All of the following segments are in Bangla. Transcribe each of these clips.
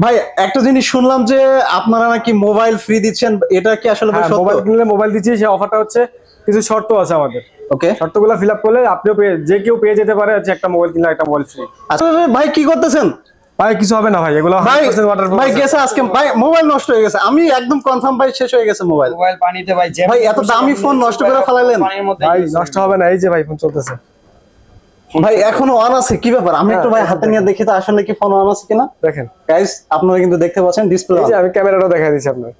ভাই একটা জিনিস শুনলাম যে আপনারা নাকি মোবাইল ফ্রি দিচ্ছেন, এটা কি আসলে সত্য? মোবাইল কিনলে মোবাইল দিচ্ছি, সেই অফারটা হচ্ছে কিছু শর্ত আছে আমাদের। ওকে, শর্তগুলো ফিল আপ করলে আপনিও যে কেউ পেয়ে যেতে পারে যে একটা মোবাইল কিনলে একটা মোবাইল ফ্রি। আচ্ছা ভাই কি করতেছেন? ভাই কিছু হবে না ভাই, এগুলো ভাই গেছে আজকে ভাই মোবাইল নষ্ট হয়ে গেছে, আমি একদম কনফার্ম ভাই শেষ হয়ে গেছে মোবাইল পানিতে ভাই ভাই এত দামি ফোন নষ্ট করে ফেলাইলেন। ভাই নষ্ট হবে না, এই যে ভাই ফোন চলতেছে ভাই এখনো অন আছে, কি ব্যাপার? আমি একটু ভাই হাতে নিয়ে দেখি তো আসলে কি ফোন অন আছে কিনা। দেখেন গাইস আপনারা কিন্তু দেখতে পাচ্ছেন ডিসপ্লে, এই যে আমি ক্যামেরাটাও দেখাই দিচ্ছি আপনার,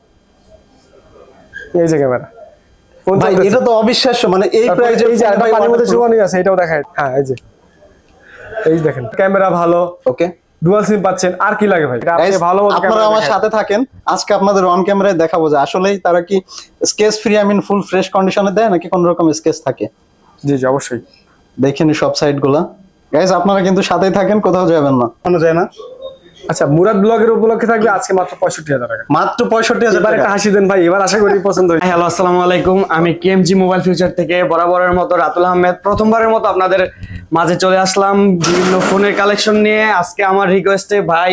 এই যে ক্যামেরা ফোন ভাই চলতেছে। এটা তো অবিশ্বাস্য, মানে এই প্রাইজে এই যে পানির মধ্যে চুবানি আছে, এটাও দেখাই। হ্যাঁ এই যে দেখেন ক্যামেরা ভালো, ওকে ডুয়াল সিম পাচ্ছেন, আর কি লাগে ভাই? আপনি ভালো আপনারা আমার সাথে থাকেন, আজকে আপনাদের অন ক্যামেরায় দেখাবো যে আসলেই তারা কি scratch free, I mean full fresh কন্ডিশনে দেয় নাকি কোন রকম স্কেচ থাকে। জি জি অবশ্যই দেখেন সব সাইড গুলা। গাইস আপনারা কিন্তু সাথেই থাকেন, কোথাও যাবেন না, কোনো যায় না। আচ্ছা মুরাদ ব্লগের উপলক্ষে থাকবে আজকে মাত্র 65,000 টাকা। মাত্র 65,000 এবার টাকা। একটা হাসি দেন ভাই, এবার আশা করি পছন্দ হয়েছে। হ্যালো আসসালামু আলাইকুম, আমি কেএমজি মোবাইল ফিউচার থেকে বরাবরের মতো রাতুল আহমেদ প্রথমবারের মতো আপনাদের মাঝে চলে আসলাম বিভিন্ন ফোনের কালেকশন নিয়ে। আজকে আমার রিকোয়েস্টে ভাই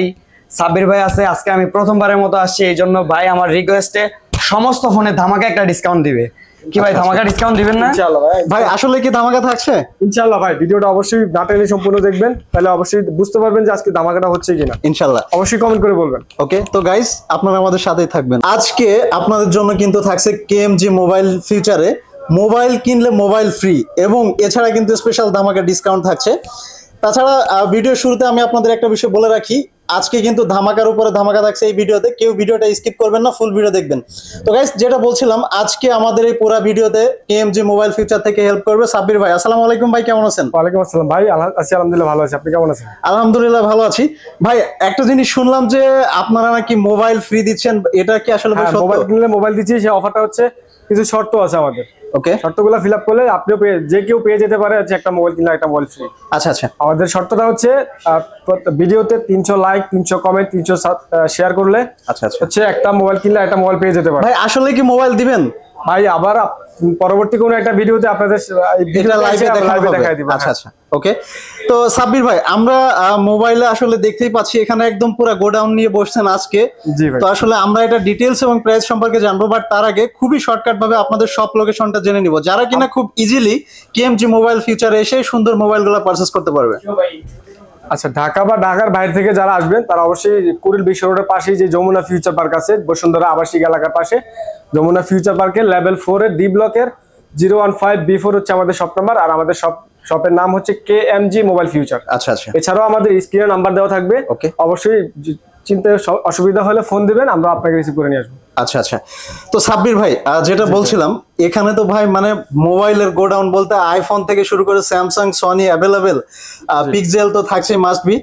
সাব্বির ভাই আছে, আজকে আমি প্রথমবারের মতো আসছি, এই জন্য ভাই আমার রিকোয়েস্টে সমস্ত ফোনে ধামাকা একটা ডিসকাউন্ট দিবে। কি ভাই ধামাকা ডিসকাউন্ট দিবেন না? ইনশাআল্লাহ ভাই, ভাই আসলে কি ধামাকা থাকছে? ইনশাআল্লাহ ভাই, ভিডিওটা অবশ্যই না টেনে সম্পূর্ণ দেখবেন, তাহলে অবশ্যই বুঝতে পারবেন যে আজকে ধামাকাটা হচ্ছে কিনা। ইনশাআল্লাহ অবশ্যই কমেন্ট করে বলবেন। ওকে, তো গাইস আপনারা আমাদের সাথেই থাকবেন। আজকে আপনাদের জন্য কিন্তু থাকছে কেএমজি মোবাইল ফিউচারে মোবাইল কিনলে মোবাইল ফ্রি, এবং এছাড়া কিন্তু স্পেশাল ধামাকা ডিসকাউন্ট থাকছে। তাছাড়া ভিডিও শুরুতে আমি আপনাদের একটা বিষয় বলে রাখি, আজকে কিন্তু ধামাকার উপরে ধামাকা থাকছে এই ভিডিওতে, কেউ ভিডিওটা স্কিপ করবেন না, ফুল ভিডিও দেখবেন। তো গাইস যেটা বলছিলাম, আজকে আমাদের এই পুরো ভিডিওতে কেএমজি মোবাইল ফিউচার থেকে হেল্প করবে সাব্বির ভাই। আসসালামু আলাইকুম ভাই, কেমন আছেন? ওয়ালাইকুম আসসালাম ভাই, আছি আলহামদুলিল্লাহ ভালো আছি, আপনি কেমন আছেন? আলহামদুলিল্লাহ ভালো আছি। ভাই একটা জিনিস শুনলাম যে আপনারা নাকি মোবাইল ফ্রি দিচ্ছেন, এটা কি আসলে সত্য? মোবাইল কিনলে মোবাইল দিচ্ছি, সেই অফারটা হচ্ছে কিছু শর্ত আছে আমাদের। ওকে, শর্তগুলো ফিল আপ করলে আপনিও যে কেউ পেয়ে যেতে পারে যে একটা মোবাইল কিনলে একটা মোবাইল ফ্রি। আচ্ছা আচ্ছা। আমাদের শর্তটা হচ্ছে ভিডিওতে 300 লাইক, 300 কমেন্ট, 300 শেয়ার করলে আচ্ছা আচ্ছা হচ্ছে একটা মোবাইল কিনলে একটা মোবাইল পেয়ে যেতে পারে। ভাই আসলে কি মোবাইল দিবেন? ভাই আবার পরবর্তী কোনো একটা ভিডিওতে আপনাদের লাইভে দেখাই দিব। আচ্ছা আচ্ছা ওকে। তো সাব্বির ভাই, আমরা মোবাইলে আসলে দেখতেই পাচ্ছি এখানে একদম পুরো গোডাউন নিয়ে বসছেন আজকে। জি ভাই, তো আসলে আমরা এটা ডিটেইলস এবং প্রাইস সম্পর্কে জানবো, বাট তার আগে খুবই শর্টকাট ভাবে আপনাদের সব লোকেশনটা জেনে নিব, যারা কিনা খুব ইজিলি কেএমজি মোবাইল ফিউচারে এসে সুন্দর মোবাইলগুলো পারচেজ করতে পারবে। আচ্ছা ঢাকা বা ঢাকার বাইরে থেকে যারা আসবেন তারা অবশ্যই কুড়িল বিশ্ব রোডের পাশেই যে যমুনা ফিউচার পার্ক আছে, বসুন্ধরা আবাসিক এলাকার পাশে যমুনা ফিউচার পার্কের লেভেল 4 এর ডি ব্লকের 015B4 হচ্ছে আমাদের শপ নাম্বার, আর আমাদের শপের নাম হচ্ছে কেএমজি মোবাইল ফিউচার। আচ্ছা আচ্ছা। এছাড়াও আমাদের স্ক্রিনে নাম্বার দেওয়া থাকবে, ওকে, অবশ্যই চিনতে অসুবিধা হলে ফোন দিবেন, আমরা আপনাকে রিসিভ করে নিয়ে আসবো। আচ্ছা আচ্ছা। তো সাব্বির ভাই যেটা বলছিলাম, এখানে তো ভাই মানে মোবাইলের গোডাউন বলতে আইফোন থেকে শুরু করে স্যামসাং, সনি অ্যাভেলেবেল, পিক্সেল তো থাকছে মাস্ট বি।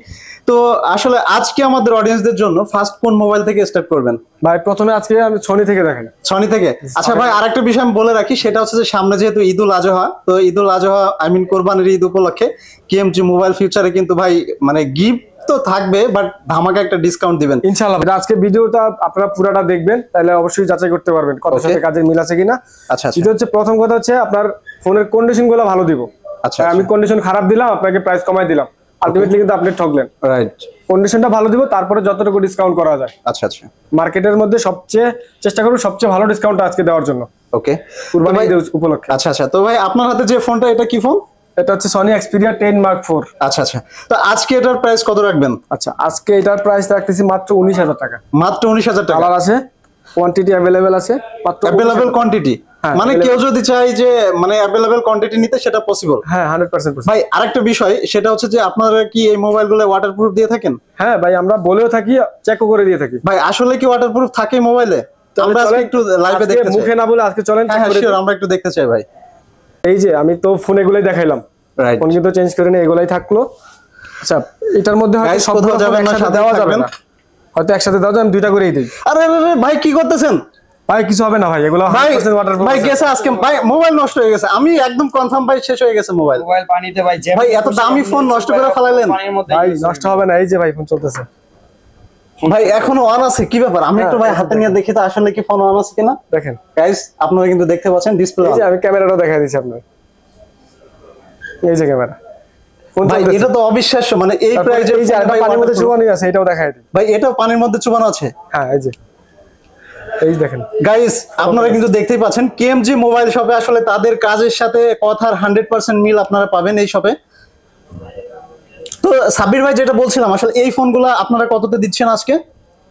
তো আসলে আজকে আমাদের অডিয়েন্সদের জন্য ফার্স্ট কোন মোবাইল থেকে স্টার্ট করবেন? ভাই প্রথমে আজকে আমি সনি থেকে দেখাই। সনি থেকে? আচ্ছা ভাই আরেকটা বিষয় আমি বলে রাখি, সেটা হচ্ছে যে সামনে যেহেতু ঈদুল আজহা, তো ঈদুল আজহা আই মিন কোরবানির ঈদ উপলক্ষে কেএমজি মোবাইল ফিউচারে কিন্তু ভাই মানে গিফট তো থাকবে, বাট ধামাকা একটা ডিসকাউন্ট দিবেন ইনশাআল্লাহ। আজকে ভিডিওটা আপনারা পুরোটা দেখবেন, তাহলে অবশ্যই যাচাই করতে পারবেন কত সাথে কাজের মিল আছে কিনা। আচ্ছা আচ্ছা। এটা হচ্ছে প্রথম কথা হচ্ছে আপনার ফোনের কন্ডিশনগুলো ভালো দিব। আচ্ছা, আমি কন্ডিশন খারাপ দিলাম, আপনাকে প্রাইস কমাই দিলাম, আলটিমেটলি কিন্তু আপনি ঠকলেন। রাইট, কন্ডিশনটা ভালো দিব, তারপরে যতটুকু ডিসকাউন্ট করা যায়। আচ্ছা আচ্ছা। মার্কেটের মধ্যে সবচেয়ে চেষ্টা করব সবচেয়ে ভালো ডিসকাউন্ট আজকে দেওয়ার জন্য। ওকে, কুরবানি ঈদ উপলক্ষে। আচ্ছা আচ্ছা। তো ভাই আপনার হাতে যে ফোনটা, এটা কি ফোন? এটা হচ্ছে সনি এক্সপিরিয়া 10 Mark 4। আচ্ছা আচ্ছা। তো আজকে এটার প্রাইস কত রাখবেন? আচ্ছা আজকে এটার প্রাইস রাখতেছি মাত্র 19,000 টাকা। মাত্র 19,000 টাকা। কালার আছে, কোয়ান্টিটি अवेलेबल আছে, মাত্র अवेलेबल কোয়ান্টিটি। মানে কেউ যদি চায় যে মানে अवेलेबल কোয়ান্টিটি নিতে, সেটা পসিবল? হ্যাঁ 100%। ভাই আরেকটা বিষয়, সেটা হচ্ছে যে আপনারা কি এই মোবাইলগুলো ওয়াটারপ্রুফ দিয়ে থাকেন? হ্যাঁ ভাই, আমরা বলেও থাকি, চেকও করে দিয়ে থাকি। ভাই আসলে কি ওয়াটারপ্রুফ থাকে মোবাইলে? তো আমরা আজকে একটু লাইভে দেখতে চাই। মুখে না বলে আজকে চলেন হ্যাঁ শিওর, আমরা একটু দেখতে চাই ভাই। এই যে আমি তো ফোন এগুলাই দেখাইলাম, রাইট, ফোন কিন্তু চেঞ্জ করে নিয়ে এগুলাই থাকলো। আচ্ছা এটার মধ্যে হয়তো সব একসাথে দেওয়া যাবে না, হয়তো একসাথে দেওয়া যাবে, আমি দুইটা করেই দিই। আরে ভাই কি করতেছেন? ভাই কিছু হবে না ভাই, এগুলো 100% ওয়াটারপ্রুফ। ভাই গেছে আজকে ভাই মোবাইল নষ্ট হয়ে গেছে, আমি একদম কনফার্ম ভাই শেষ হয়ে গেছে মোবাইল পানিতে ভাই ভাই এত দামি ফোন নষ্ট করে ফেলাইলেন। ভাই নষ্ট হবে না, এই যে ভাই ফোন চলতেছে ভাই, এখনো অন আছে, কি ব্যাপার? আমি একটু ভাই হাতে নিয়ে দেখি তো আসলে কি ফোন অন আছে কিনা। দেখেন গাইস আপনারা কিন্তু দেখতে পাচ্ছেন ডিসপ্লে, এই যে আমি ক্যামেরাটাও দেখাই দিচ্ছি আপনার, এই যে ক্যামেরা ফোন ভাই চলতেছে। এটা তো অবিশ্বাস্য, মানে এই তারপরে প্রাইজে এই যে একটা পানির মধ্যে চুবানো আছে, এটাও দেখাই দিই। ভাই এটাও পানির মধ্যে চুবানো আছে। হ্যাঁ এই যে, এই দেখেন। গাইস আপনারা কিন্তু দেখতেই পাচ্ছেন কেএমজি মোবাইল শপে আসলে তাদের কাজের সাথে কথার 100% মিল আপনারা পাবেন এই শপে। তো সাব্বির ভাই যেটা বলছিলাম, আসলে এই ফোনগুলো আপনারা কততে দিচ্ছেন আজকে?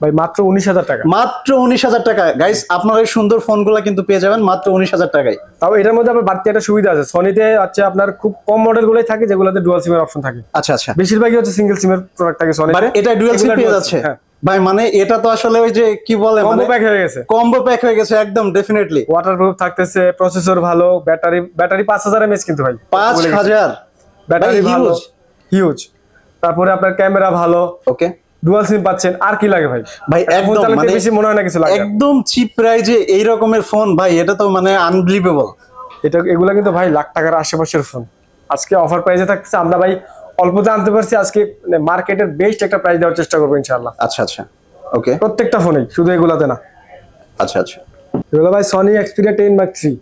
ভাই মাত্র 19,000 টাকা। মাত্র 19,000 টাকা। গাইস আপনারা এই সুন্দর ফোনগুলো কিন্তু পেয়ে যাবেন মাত্র 19,000 টাকায়। তাও এটার মধ্যে আবার বাড়তি একটা সুবিধা আছে, সনিতে হচ্ছে আপনার খুব কম মডেল গুলোই থাকে যেগুলোতে ডুয়াল সিমের অপশন থাকে, আচ্ছা আচ্ছা, বেশিরভাগই হচ্ছে সিঙ্গেল সিমের প্রোডাক্ট থাকে সনিতে। বাট এটা ডুয়াল সিম পেয়ে যাচ্ছে ভাই, মানে এটা তো আসলে ওই যে কি বলে কম্বো মানে প্যাক হয়ে গেছে, কম্বো প্যাক হয়ে গেছে একদম ডেফিনেটলি। ওয়াটারপ্রুফ থাকতেছে, প্রসেসর ভালো, ব্যাটারি 5000 mAh কিন্তু ভাই, 5000 ব্যাটারি ভালো, হিউজ। তারপরে আপনার ক্যামেরা ভালো, ওকে, ডুয়াল সিম পাচ্ছেন, আর কি লাগে ভাই? ভাই এখন একদম চালাতে মানে বেশি মনে হয় না কিছু লাগে। একদম চিপ প্রাইজে এই রকমের ফোন ভাই, এটা তো মানে আনবিলিভেবল। এগুলা কিন্তু ভাই লাখ টাকার আশেপাশের ফোন আজকে অফার প্রাইসে থাকছে। আমরা ভাই অল্পতে আনতে পারছি, আজকে মার্কেটের বেস্ট একটা প্রাইস দেওয়ার চেষ্টা করবো ইনশাআল্লাহ। আচ্ছা আচ্ছা, ওকে, প্রত্যেকটা ফোনেই, শুধু এগুলাতে না। আচ্ছা আচ্ছা, এগুলো ভাই Sony Xperia 10 Mark 3,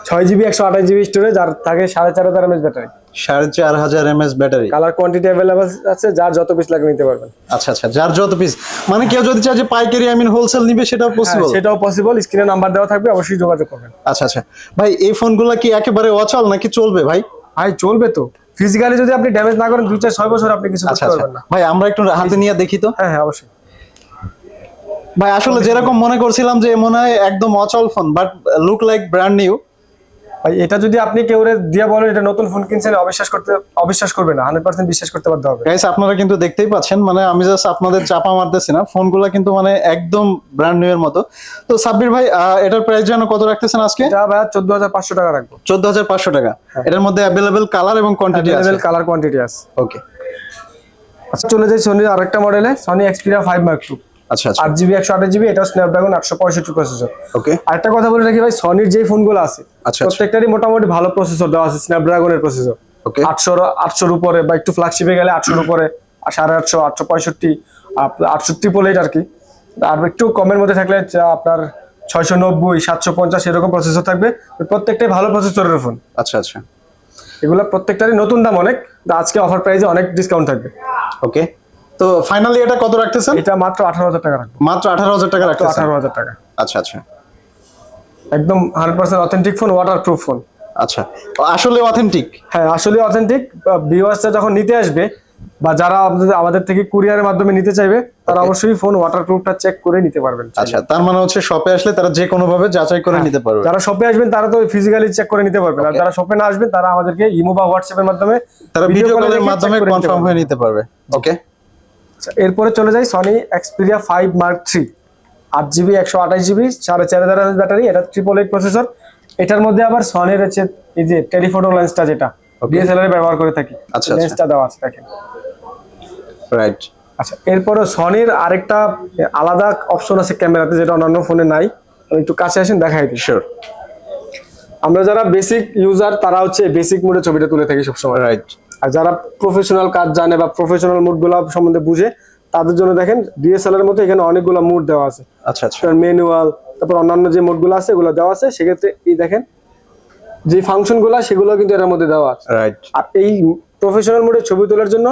6GB 128GB storage, আর থাকে 4500 mAh battery, 4500 mAh battery. Colour quantity available আছে, যার যত পিস লাগে নিতে পারবেন। আচ্ছা আচ্ছা, যার যত পিস, মানে কেউ যদি চায় যে পাইকারি হোলসেল নিবে সেটাও পসিবল? সেটাও পসিবল, স্ক্রিনে নাম্বার দেওয়া থাকবে, অবশ্যই যোগাযোগ করবেন। আচ্ছা আচ্ছা ভাই, এই ফোনগুলো কি একেবারে অচল নাকি চলবে ভাই? ভাই চলবে তো, ফিজিক্যালি যদি আপনি ড্যামেজ না করেন 2-4-6 বছর আপনি কিছু আচ্ছা করতে আচ্ছা পারবেন না। ভাই, আমরা একটু হাতে নিয়ে দেখি তো। হ্যাঁ হ্যাঁ অবশ্যই ভাই আসলে যেরকম মনে করছিলাম যে মনে হয় একদম অচল phone, but look like brand new. ভাই এটা যদি আপনি কেউ দিয়ে বলেন এটা নতুন ফোন কিনছেন, অবিশ্বাস করবে না, 100% বিশ্বাস করতে বাধ্য হবে। গাইস আপনারা কিন্তু দেখতেই পাচ্ছেন, মানে আমি জাস্ট আপনাদের চাপা মারতেছি না, ফোনগুলো কিন্তু মানে একদম ব্র্যান্ড নিউ এর মতো। তো সাব্বির ভাই এটার প্রাইস যেন কত রাখতেছেন আজকে? এটা ভাই 14500 টাকা রাখবো। 14500 টাকা। এটার মধ্যে अवेलेबल কালার এবং কোয়ান্টিটি আছে? অ্যাভেলেবল কালার কোয়ান্টিটি আছে। ওকে, আচ্ছা চলে যাই সনির আরেকটা মডেলে, সনি এক্সপিরিয়া 5 Mark 2, আচ্ছা আচ্ছা, 8GB 128GB, এটা স্ন্যাপড্রাগন 865 প্রসেসর। ওকে, আরেকটা কথা বলে রাখি ভাই, সনির যে ফোনগুলো আছে আচ্ছা। প্রত্যেকটারই মোটামুটি ভালো প্রসেসর দেওয়া আছে, স্ন্যাপড্রাগনের প্রসেসর। ওকে, 800 উপরে, বা একটু ফ্ল্যাগশিপে গেলে 800 উপরে, 850, 865, 888 আর কি। আর একটু কমের মধ্যে থাকলে আপনার 690, 750 এরকম প্রসেসর থাকবে। প্রত্যেকটাই ভালো প্রসেসরের ফোন। আচ্ছা আচ্ছা, এগুলো প্রত্যেকটারই নতুন দাম অনেক, আজকে অফার প্রাইসে অনেক ডিসকাউন্ট থাকবে। ওকে। তো ফাইনালি এটা কত রাখতেছেন? এটা মাত্র 18,000 টাকা রাখবো। মাত্র 18,000 টাকা রাখতেছেন? 18,000 টাকা। আচ্ছা আচ্ছা, একদম 100% অথেন্টিক ফোন, ওয়াটারপ্রুফ ফোন। আচ্ছা, আসলে অথেন্টিক? হ্যাঁ আসলে অথেন্টিক। ভিউয়ার্সরা যখন নিতে আসবে বা যারা আমাদের থেকে কুরিয়ারের মাধ্যমে নিতে চাইবে, তারা অবশ্যই ফোন ওয়াটারপ্রুফটা চেক করে নিতে পারবেন। আচ্ছা, তার মানে হচ্ছে শপে আসলে তারা যে কোনো ভাবে যাচাই করে নিতে পারবে? যারা শপে আসবেন তারা তো ফিজিক্যালি চেক করে নিতে পারবেন, আর যারা শপে না আসবেন তারা আমাদেরকে ইমো বা হোয়াটসঅ্যাপের মাধ্যমে, তারা ভিডিও কলের মাধ্যমে কনফার্ম হয়ে নিতে পারবে। ওকে, এরপরে চলে যাই Sony Xperia 5 Mark 3, 8GB 128GB, 4500 mAh battery, এটা 888 প্রসেসর। এটার মধ্যে আবার সনির হচ্ছে এই যে টেলিফোটো লেন্সটা, যেটা ডিএসএলআর এ ব্যবহার করে থাকি, আচ্ছা, লেন্সটা দেওয়া আছে দেখেন। রাইট। আচ্ছা এরপরে সনির আরেকটা আলাদা অপশন আছে ক্যামেরাতে, যেটা অন্যান্য ফোনে নাই। একটু কাছে আসেন দেখাই দিই। শিওর। আমরা যারা বেসিক ইউজার তারা হচ্ছে বেসিক মোডে ছবিটা তুলে থাকি সবসময়, রাইট। আর যারা প্রফেশনাল কাজ জানে বা প্রফেশনাল মুডগুলো সম্বন্ধে বুঝে, তাদের জন্য দেখেন ডিএসএলআর এর মতো এখানে অনেকগুলো মুড দেওয়া আছে। আচ্ছা আচ্ছা, ম্যানুয়াল, তারপর অন্যান্য যে মোডগুলো আছে এগুলো দেওয়া আছে। সেক্ষেত্রে এই দেখেন যে ফাংশনগুলো সেগুলো কিন্তু এর মধ্যে দেওয়া আছে। রাইট। আর এই প্রফেশনাল মোডে ছবি তোলার জন্য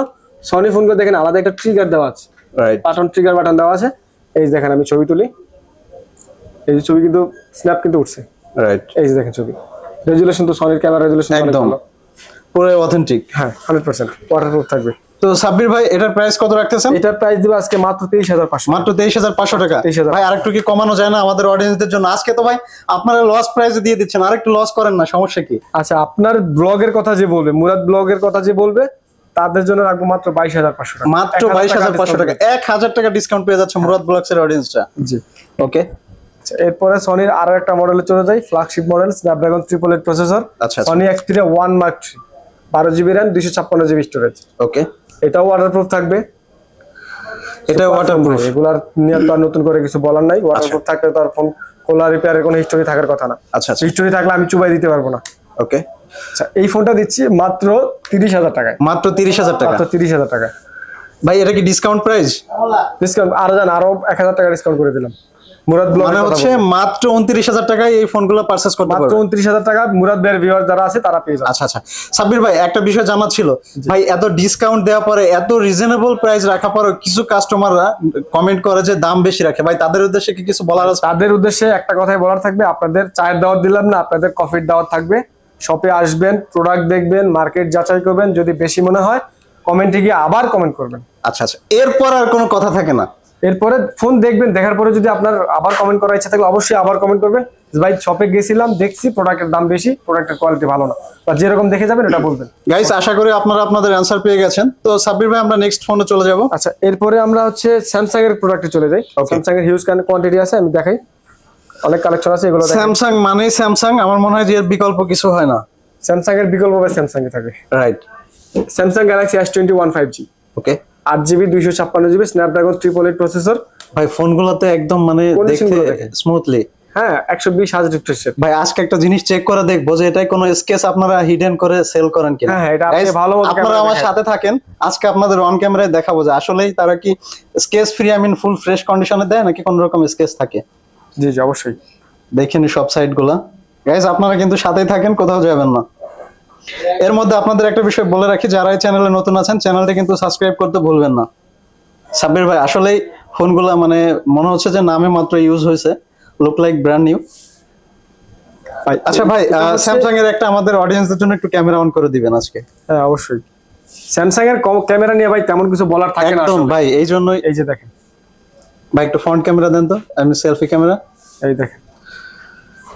সনি ফোনগুলো দেখেন আলাদা একটা ট্রিগার দেওয়া আছে, রাইট। ট্রিগার বাটন দেওয়া আছে। এই দেখেন আমি ছবি তুলি, এই যে ছবি কিন্তু স্ন্যাপ কিন্তু উঠছে। রাইট। এই যে দেখেন ছবি রেজুলেশন, তো সনির ক্যামেরা রেজুলেশন একদম পুরো অথেন্টিক। হ্যাঁ 100% ওয়াটারপ্রুফ থাকবে। তো সাব্বির ভাই এটার প্রাইস কত রাখতেছেন? এটার প্রাইস দিব আজকে মাত্র 23,500। মাত্র 23,500 টাকা। 23,000 ভাই আরেকটু কি কমানো যায় না আমাদের অডিয়েন্সদের জন্য? আজকে তো ভাই আপনারা লস প্রাইসে দিয়ে দিচ্ছেন, আরেকটু লস করেন না, সমস্যা কি? আচ্ছা আপনার ব্লগের কথা যে বলবে, মুরাদ ব্লগের কথা যে বলবে, তাদের জন্য রাখবো মাত্র 22,500 টাকা। মাত্র 22,500 টাকা। 1,000 টাকা ডিসকাউন্ট পেয়ে যাচ্ছে মুরাদ ব্লগস এর অডিয়েন্সটা। জি ওকে। এরপরে সনির আরো একটা মডেলে চলে যাই, ফ্ল্যাগশিপ মডেল, স্ন্যাপড্রাগন 888 প্রসেসর, আচ্ছা। Sony Xperia 1 Mark 3, 12GB RAM, 256GB storage. Okay, এটাও ওয়াটারপ্রুফ থাকবে। এটা ওয়াটারপ্রুফ। এগুলার নিয়ে তো আর নতুন করে কিছু বলার নাই। ওয়াটারপ্রুফ থাকলে তো আর ফোন খোলা রিপেয়ারের কোনো হিস্টোরি থাকার কথা না। আচ্ছা আচ্ছা, হিস্টোরি থাকলে আমি চুবাই দিতে পারবো না। ওকে। আচ্ছা এই ফোনটা দিচ্ছি মাত্র 30,000 টাকায়। মাত্র 30,000 টাকা। মাত্র 30,000 টাকা। ভাই এটা কি ডিসকাউন্ট প্রাইস? ডিসকাউন্ট আরো 1000 টাকা ডিসকাউন্ট করে দিলাম। মুরাদ ব্লগ মানে হচ্ছে মাত্র 29,000 টাকায় এই ফোনগুলো পারচেজ করতে মাত্র পারবে। 29,000 টাকা মুরাদ ভাইয়ের ভিউয়ার যারা আছে তারা পেয়ে যাবে। আচ্ছা আচ্ছা সাব্বির ভাই, একটা বিষয় জানার ছিল ভাই, এত ডিসকাউন্ট দেওয়া পরে, এত রিজনেবল প্রাইস রাখা পরে কিছু কাস্টমাররা কমেন্ট করে যে দাম বেশি রাখে, ভাই তাদের উদ্দেশ্যে কি কিছু বলার আছে? তাদের উদ্দেশ্যে একটা কথাই বলার থাকবে, আপনাদের চায়ের দাওয়াত দিলাম না, আপনাদের কফির দাওয়াত থাকবে। শপে আসবেন, প্রোডাক্ট দেখবেন, মার্কেট যাচাই করবেন, যদি বেশি মনে হয় কমেন্টে গিয়ে আবার কমেন্ট করবেন। আচ্ছা আচ্ছা, এরপর আর কোনো কথা থাকে না? এরপরে ফোন দেখবেন, দেখার পরে যদি আপনার আবার কমেন্ট করার ইচ্ছা থাকলে অবশ্যই আবার কমেন্ট করবেন, ভাই শপে গেছিলাম দেখছি প্রোডাক্টের দাম বেশি, প্রোডাক্টের কোয়ালিটি ভালো না, বা যেরকম দেখে যাবেন এটা বলবেন। গাইস, আশা করি আপনারা আপনাদের অ্যানসার পেয়ে গেছেন। তো সাব্বির ভাই, আমরা নেক্সট ফোনে চলে যাব। আচ্ছা, এরপরে আমরা হচ্ছে স্যামসাং এর প্রোডাক্টে চলে যাই। স্যামসাং এর হিউজ কোয়ান্টিটি আছে, আমি দেখাই, অনেক কালেকশন আছে, এগুলো দেখাই। স্যামসাং মানে স্যামসাং, আমার মনে হয় যে এর বিকল্প কিছু হয় না। স্যামসাং এর বিকল্প হবে স্যামসাং এ থাকে, right. Samsung Galaxy S21 5G, ওকে, 8GB 256GB স্ন্যাপড্রাগন 888 প্রসেসর। ভাই ফোনগুলোতে একদম মানে Condition দেখতে গুলো দেখেন। স্মুথলি। হ্যাঁ, 120 হার্জ রিফ্রেশ রেট। ভাই আজকে একটা জিনিস চেক করে দেখবো যে এটাই কোনো স্কেচ আপনারা হিডেন করে সেল করেন কিনা। হ্যাঁ, এটা আপনি Guys, ভালো মতো আপনারা ক্যামেরা আমার দেখান। সাথে থাকেন, আজকে আপনাদের অন ক্যামেরায় দেখাবো যে আসলেই তারা কি scratch free, I mean full fresh কন্ডিশনে দেয় নাকি কোন রকম স্কেচ থাকে। জি জি, অবশ্যই দেখেনি সব সাইটগুলা। গাইস, আপনারা কিন্তু সাথেই থাকেন, কোথাও যাবেন না। এর মধ্যে আপনাদের একটা বিষয় বলে রাখি, যারা এই চ্যানেলে নতুন আছেন চ্যানেলটি কিন্তু সাবস্ক্রাইব করতে ভুলবেন না। সাব্বির ভাই, আসলেই ফোনগুলা মানে মনে হচ্ছে যে নামে মাত্র ইউজ হয়েছে, লুক লাইক ব্র্যান্ড নিউ। আচ্ছা ভাই, স্যামসাং এর একটা আমাদের অডিয়েন্সদের জন্য একটু ক্যামেরা অন করে দিবেন আজকে। হ্যাঁ অবশ্যই। স্যামসাং এর ক্যামেরা নিয়ে ভাই তেমন কিছু বলার থাকে না একদম আসলে। ভাই, এই জন্যই এই যে দেখেন, ভাই একটু ফ্রন্ট ক্যামেরা দেন তো, আমি সেলফি ক্যামেরা। এই দেখেন